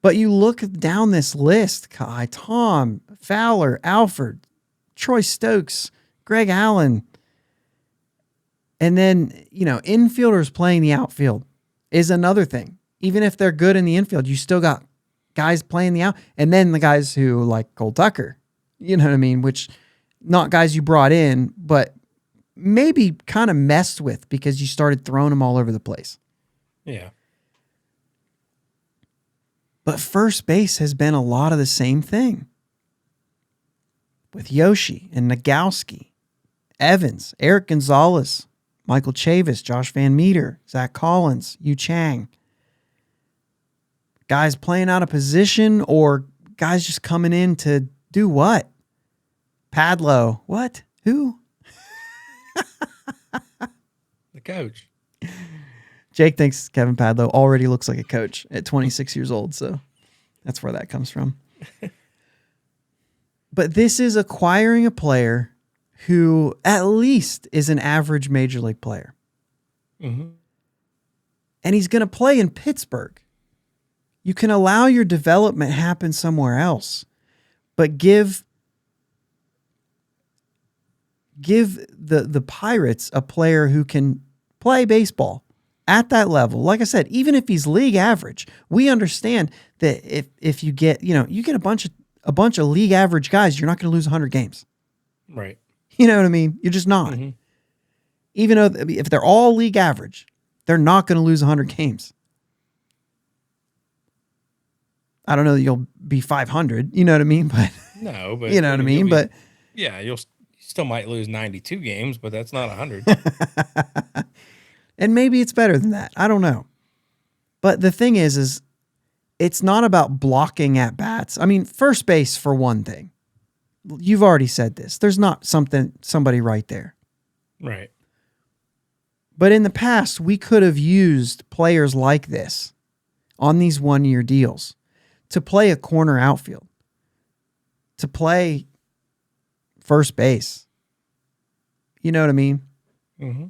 But you look down this list, Kai, Tom, Fowler, Alford, Troy Stokes, Greg Allen. And then, infielders playing the outfield is another thing. Even if they're good in the infield, you still got guys playing the out. And then the guys who like Cole Tucker, you know what I mean? Which not guys you brought in, but maybe kind of messed with because you started throwing them all over the place. Yeah. But first base has been a lot of the same thing. With Yoshi and Nagowski, Evans, Eric Gonzalez, Michael Chavis, Josh Van Meter, Zach Collins, Yu Chang. Guys playing out of position or guys just coming in to do what? Padlo. What? Who? The coach. Jake thinks Kevin Padlo already looks like a coach at 26 years old, so that's where that comes from. But this is acquiring a player who at least is an average major league player. Mm-hmm. And he's going to play in Pittsburgh. You can allow your development happen somewhere else, but give the Pirates a player who can play baseball at that level. Like I said, even if he's league average, we understand that if you get, you get a bunch of league average guys, you're not going to lose 100 games. Right. You know what I mean? You're just not. Mm-hmm. Even though if they're all league average, they're not going to lose 100 games. I don't know that you'll be 500, you know what I mean? But No, but you know what I mean? But yeah, you still might lose 92 games, but that's not 100. and maybe it's better than that. I don't know. But the thing is it's not about blocking at bats. I mean, first base for one thing. You've already said this. There's not somebody right there. Right. But in the past, we could have used players like this on these 1-year deals to play a corner outfield, to play first base. You know what I mean? Mm-hmm.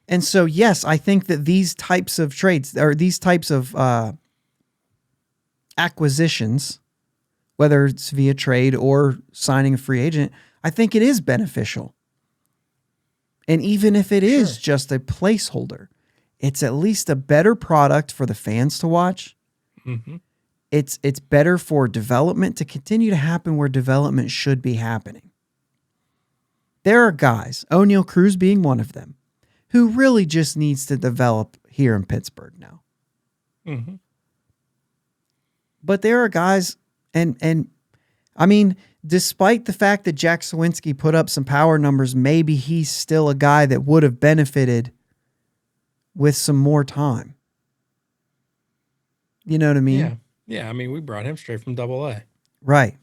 And so, yes, I think that these types of trades or these types of acquisitions, whether it's via trade or signing a free agent, I think it is beneficial. And even if it is just a placeholder, it's at least a better product for the fans to watch. Mm-hmm. It's better for development to continue to happen where development should be happening. There are guys, O'Neal Cruz being one of them, who really just needs to develop here in Pittsburgh now. Mm-hmm. But there are guys, and I mean, despite the fact that Jack Sawinski put up some power numbers, maybe he's still a guy that would have benefited with some more time. You know what I mean? Yeah. Yeah. I mean, we brought him straight from AA. Right.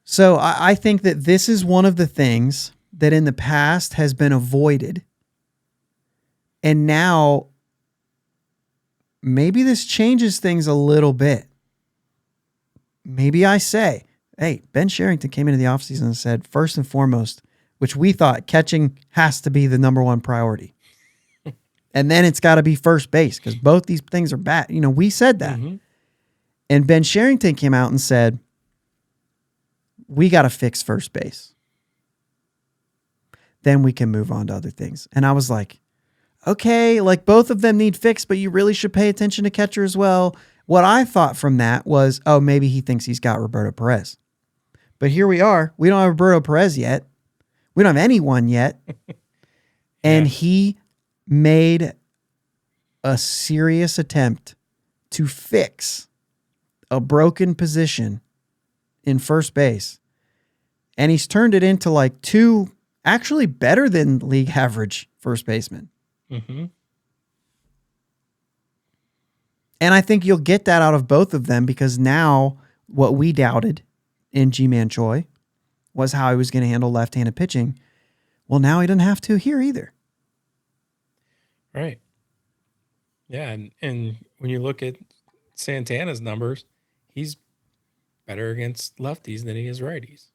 So I think that this is one of the things that in the past has been avoided. And now maybe this changes things a little bit. Maybe I say, hey, Ben Sherrington came into the offseason and said, first and foremost, which we thought catching has to be the number one priority. And then it's got to be first base because both these things are bad. We said that. Mm-hmm. And Ben Sherrington came out and said, we got to fix first base. Then we can move on to other things. And I was like, okay, like both of them need fixed, but you really should pay attention to catcher as well. What I thought from that was, oh, maybe he thinks he's got Roberto Perez. But here we are. We don't have Roberto Perez yet. We don't have anyone yet. And he made a serious attempt to fix a broken position in first base. And he's turned it into like two actually better than league average first basemen. Mm-hmm. And I think you'll get that out of both of them because now what we doubted in G-Man Choi was how he was going to handle left-handed pitching. Well, now he doesn't have to here either. Right. Yeah, and when you look at Santana's numbers, he's better against lefties than he is righties.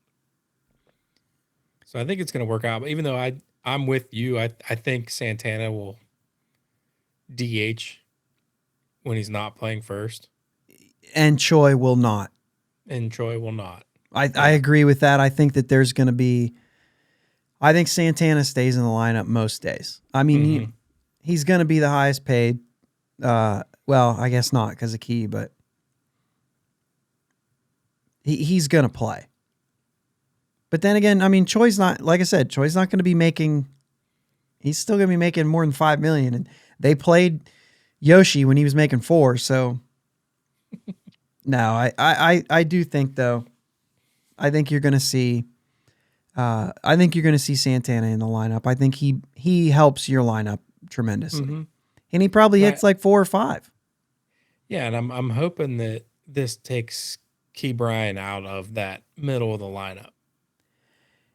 So I think it's going to work out. But even though I'm with you, I think Santana will DH when he's not playing first. And Choi will not. And Choi will not. I agree with that. I think that there's going to be... I think Santana stays in the lineup most days. I mean, he's going to be the highest paid. Well, I guess not because of Key, but he's going to play. But then again, I mean, Choi's not, like I said, Choi's not going to be making, he's still going to be making more than $5 million. And they played Yoshi when he was making $4 million. So no, I do think though, I think you're going to see Santana in the lineup. I think he helps your lineup tremendously. Mm-hmm. And he probably hits like 4 or 5. Yeah, and I'm hoping that this takes Key Bryan out of that middle of the lineup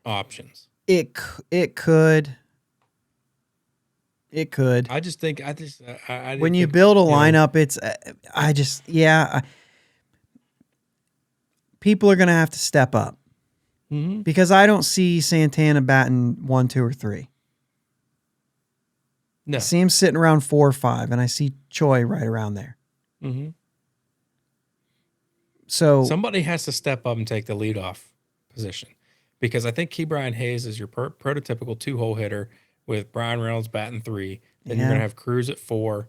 options. It could. I just think when you build a lineup, it's people are going to have to step up because I don't see Santana batting 1, 2, or 3. I No. see him sitting around 4 or 5, and I see Choi right around there. Mm-hmm. So Somebody has to step up and take the leadoff position, because I think Ke'Bryan Hayes is your prototypical 2-hole hitter with Brian Reynolds batting 3. Then you're going to have Cruz at 4.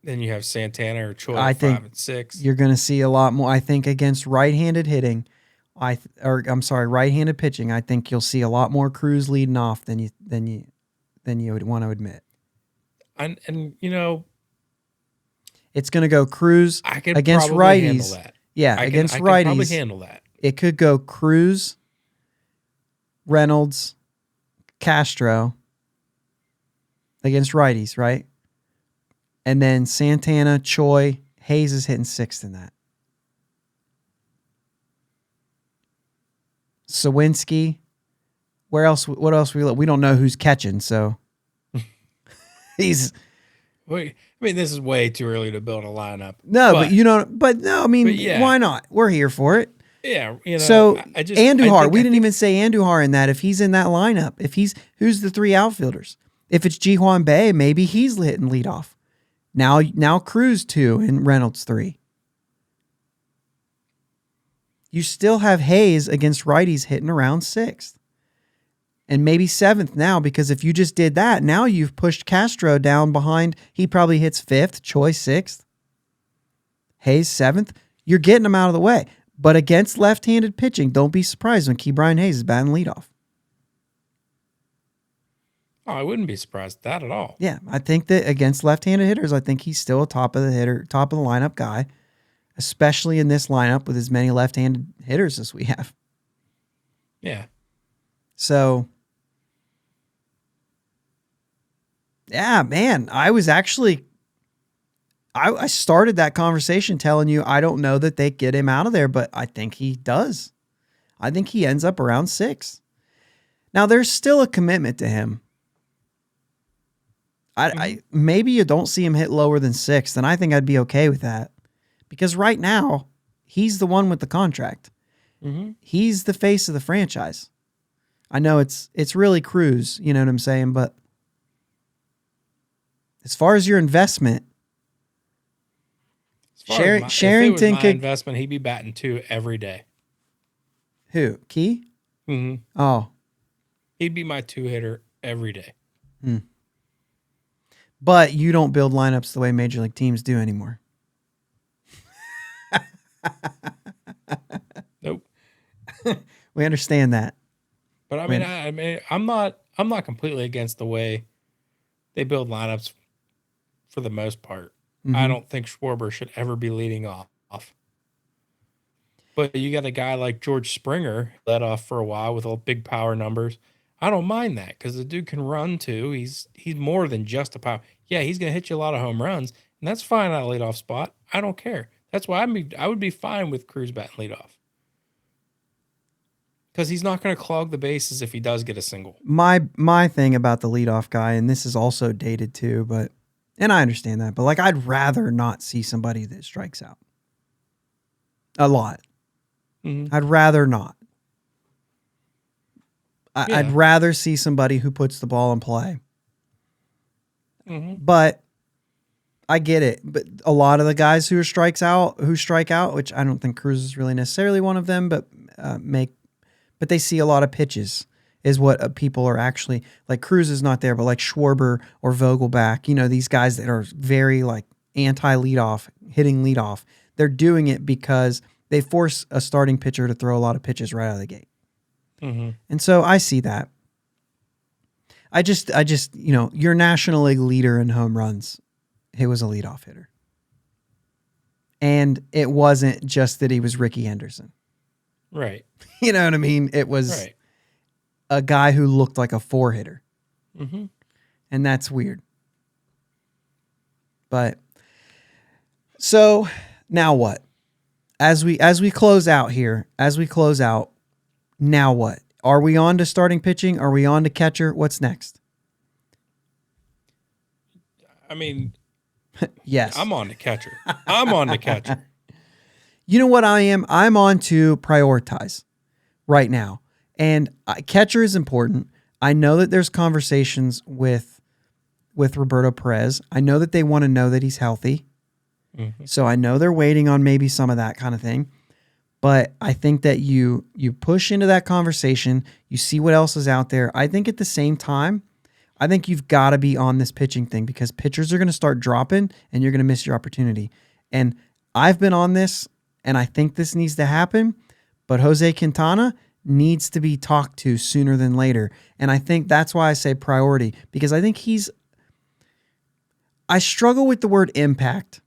Then you have Santana or Choi I at think 5 and 6. you're going to see a lot more. I think against right-handed hitting, right-handed pitching, I think you'll see a lot more Cruz leading off than you would want to admit. And it's going to go Cruz I could against probably righties. handle that. Yeah, against righties. I can probably handle that. It could go Cruz, Reynolds, Castro against righties, right? And then Santana, Choi, Hayes is hitting 6th in that. Sawinski. Where else? What else we don't know who's catching, so he's. Wait, I mean, this is way too early to build a lineup. No, but I mean, yeah. Why not? We're here for it. Yeah, So I just Andujar, we didn't even say Andujar in that. If he's in that lineup, who's the 3 outfielders? If it's Ji-Hwan Bae, maybe he's hitting leadoff. Now Cruz 2 and Reynolds 3. You still have Hayes against righties hitting around 6th. And maybe 7th now, because if you just did that, now you've pushed Castro down behind. He probably hits 5th, Choi 6th, Hayes 7th. You're getting him out of the way. But against left-handed pitching, don't be surprised when Ke'Bryan Hayes is batting leadoff. Oh, I wouldn't be surprised at that at all. Yeah, I think that against left-handed hitters, I think he's still a top of the lineup guy, especially in this lineup with as many left-handed hitters as we have. Yeah. So, yeah, man, I was actually, I started that conversation telling you I don't know that they get him out of there, but I think he does. I think he ends up around 6. Now, there's still a commitment to him. I maybe you don't see him hit lower than 6, and I think I'd be okay with that, because right now he's the one with the contract. Mm-hmm. He's the face of the franchise. I know it's really Cruz, you know what I'm saying, but as far as your investment, Sherrington could investment. He'd be batting 2 every day. Who? Key? Mm-hmm. Oh, he'd be my 2 hitter every day. But you don't build lineups the way major league teams do anymore. Nope. We understand that. But I mean, I'm not completely against the way they build lineups for the most part. Mm-hmm. I don't think Schwarber should ever be leading off. But you got a guy like George Springer led off for a while with all big power numbers. I don't mind that, because the dude can run too. He's more than just a power. Yeah, he's gonna hit you a lot of home runs, and that's fine at a leadoff spot. I don't care. That's why I would be fine with Cruz batting leadoff, because he's not going to clog the bases if he does get a single. My thing about the leadoff guy, and this is also dated too, and I understand that, but like, I'd rather not see somebody that strikes out a lot. Mm-hmm. I'd rather not. I'd rather see somebody who puts the ball in play. Mm-hmm. But I get it. But a lot of the guys who strike out, which I don't think Cruz is really necessarily one of them, but they see a lot of pitches, is what people are actually like. Cruz is not there, but like Schwarber or Vogelback, these guys that are very like anti-leadoff, hitting leadoff, they're doing it because they force a starting pitcher to throw a lot of pitches right out of the gate. Mm-hmm. And so I see that. I just, your National League leader in home runs, he was a leadoff hitter. And it wasn't just that he was Ricky Henderson. Right. You know what I mean? It was a guy who looked like a 4-hitter. Mm-hmm. And that's weird. But so now what? As we close out here, now what? Are we on to starting pitching? Are we on to catcher? What's next? I mean, yes. I'm on to catcher. You know what I am? I'm on to prioritize right now. And catcher is important. I know that there's conversations with with Roberto Perez. I know that they want to know that he's healthy. Mm-hmm. So I know they're waiting on maybe some of that kind of thing. But I think that you push into that conversation, you see what else is out there. I think at the same time, I think you've got to be on this pitching thing because pitchers are going to start dropping and you're going to miss your opportunity. And I've been on this, and I think this needs to happen, but Jose Quintana needs to be talked to sooner than later. And I think that's why I say priority, because I think I struggle with the word impact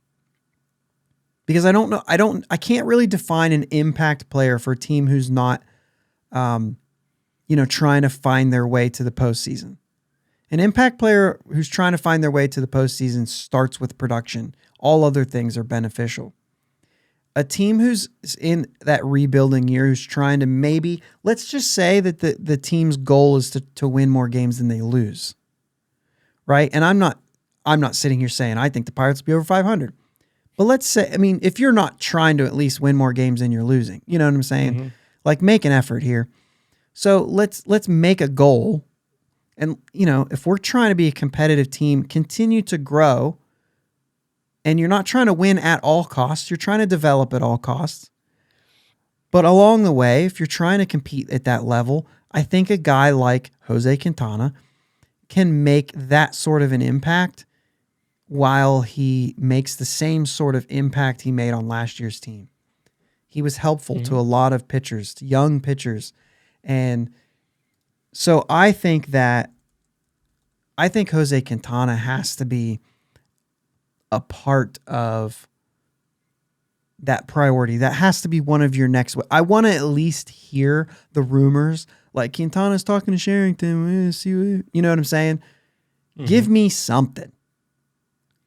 because I can't really define an impact player for a team who's not, trying to find their way to the postseason. An impact player who's trying to find their way to the postseason starts with production. All other things are beneficial. A team who's in that rebuilding year, who's trying to let's just say that the team's goal is to win more games than they lose, right? And I'm not sitting here saying I think the Pirates will be over 500. But let's say, if you're not trying to at least win more games than you're losing, you know what I'm saying? Mm-hmm. Like, make an effort here. So let's make a goal. And, if we're trying to be a competitive team, continue to grow. And you're not trying to win at all costs. You're trying to develop at all costs. But along the way, if you're trying to compete at that level, I think a guy like Jose Quintana can make that sort of an impact while he makes the same sort of impact he made on last year's team. He was helpful to a lot of pitchers, to young pitchers. And so I think Jose Quintana has to be a part of that priority. That has to be one of your next. I want to at least hear the rumors like Quintana's talking to Sherrington. You know what I'm saying? Mm-hmm. Give me something.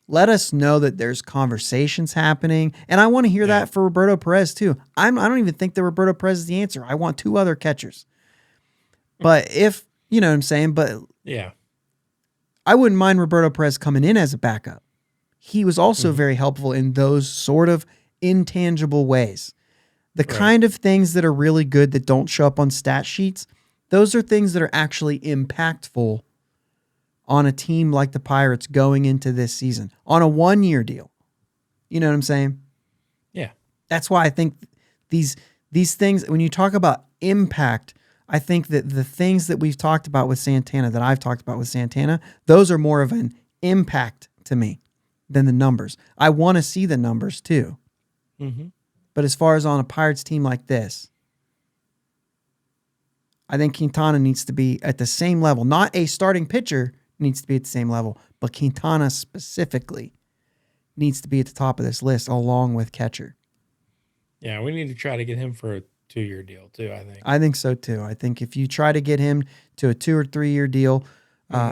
Let us know that there's conversations happening. And I want to hear that for Roberto Perez too. I don't even think that Roberto Perez is the answer. I want 2 other catchers. But if, you know what I'm saying? But yeah, I wouldn't mind Roberto Perez coming in as a backup. He was also very helpful in those sort of intangible ways. The kind of things that are really good that don't show up on stat sheets, those are things that are actually impactful on a team like the Pirates going into this season on a 1-year deal. You know what I'm saying? Yeah. That's why I think these things, when you talk about impact, I think that the things that we've talked about with Santana, that I've talked about with Santana, those are more of an impact to me than the numbers. I want to see the numbers too. Mm-hmm. But as far as on a Pirates team like this, I think Quintana needs to be at the same level. Not a starting pitcher needs to be at the same level, but Quintana specifically needs to be at the top of this list along with catcher. Yeah, we need to try to get him for a 2-year deal too, I think. I think so too. I think if you try to get him to a 2 or 3 year deal,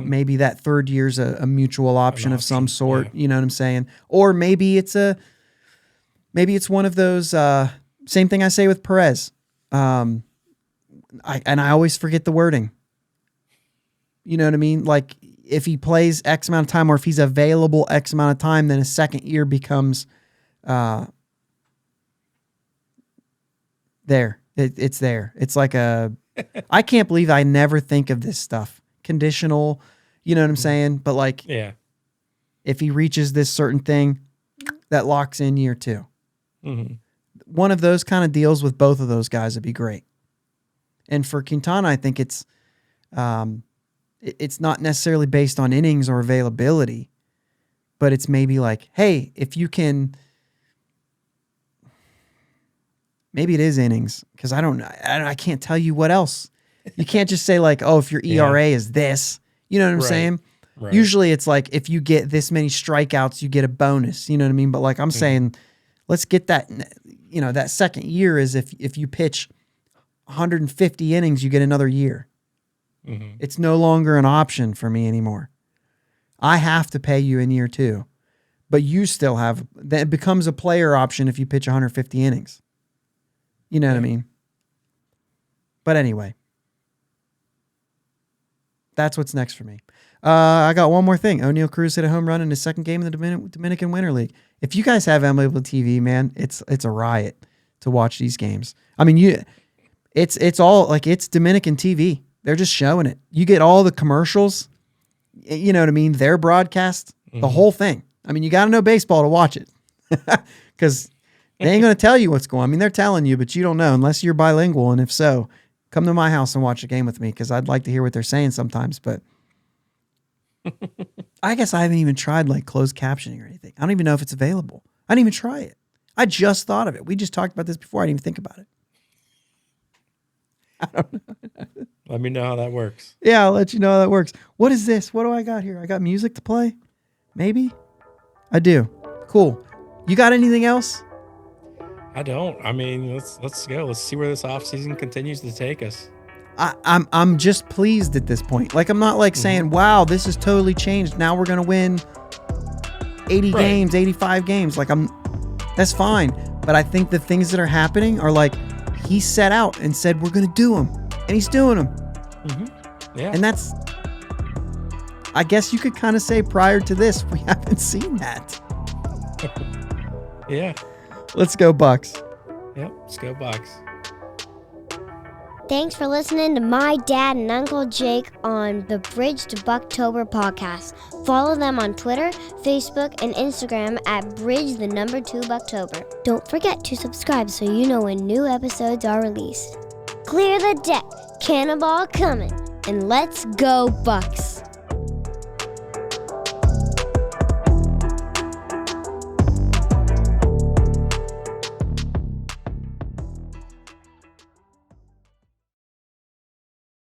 maybe that 3rd year's a mutual option of some sort. Yeah. You know what I'm saying? Or maybe it's one of those, same thing I say with Perez. I always forget the wording. You know what I mean? Like if he plays X amount of time or if he's available X amount of time, then his 2nd year becomes there. It's there. It's like I can't believe I never think of this stuff. Conditional, you know what I'm saying? But like, if he reaches this certain thing, that locks in year 2. Mm-hmm. One of those kind of deals with both of those guys would be great. And for Quintana, I think it's not necessarily based on innings or availability, but it's maybe like, hey, if you can, maybe it is innings because I can't tell you what else. You can't just say like, oh, if your ERA is this, you know what I'm saying? Right. Usually it's like, if you get this many strikeouts, you get a bonus, you know what I mean? But like I'm saying, let's get that, that 2nd year is if you pitch 150 innings, you get another year. Mm-hmm. It's no longer an option for me anymore. I have to pay you in year 2, but you still have, that becomes a player option if you pitch 150 innings. You know what I mean? But anyway, that's what's next for me. I got one more thing. O'Neal Cruz hit a home run in his 2nd game in the Dominican Winter League. If you guys have MLB TV, man, it's a riot to watch these games. I mean, it's all like, it's Dominican TV. They're just showing it. You get all the commercials. you know what I mean? Their broadcast, the Mhm. whole thing. I mean, you got to know baseball to watch it because they ain't going to tell you what's going on. I mean, they're telling you, but you don't know unless you're bilingual. And if so, come to my house and watch a game with me because I'd like to hear what they're saying sometimes. But I guess I haven't even tried like closed captioning or anything. I don't even know if it's available. I didn't even try it. I just thought of it. We just talked about this before. I didn't even think about it. I don't know. Let me know how that works. Yeah, I'll let you know how that works. What is this? What do I got here? I got music to play? Maybe? I do. Cool. You got anything else? I don't. I mean, let's go. Let's see where this offseason continues to take us. I'm just pleased at this point. Like I'm not like saying, wow, this has totally changed. Now we're gonna win 80 games, 85 games. Like that's fine. But I think the things that are happening are like he set out and said we're gonna do them, and he's doing them. Yeah. And that's, I guess you could kind of say prior to this we haven't seen that. Yeah. Let's go Bucs. Yep. Let's go Bucs. Thanks for listening to my dad and Uncle Jake on the Bridge to Buctober podcast. Follow them on Twitter, Facebook, and Instagram at Bridge2Buctober. Don't forget to subscribe so you know when new episodes are released. Clear the deck, cannonball coming, and let's go Bucs.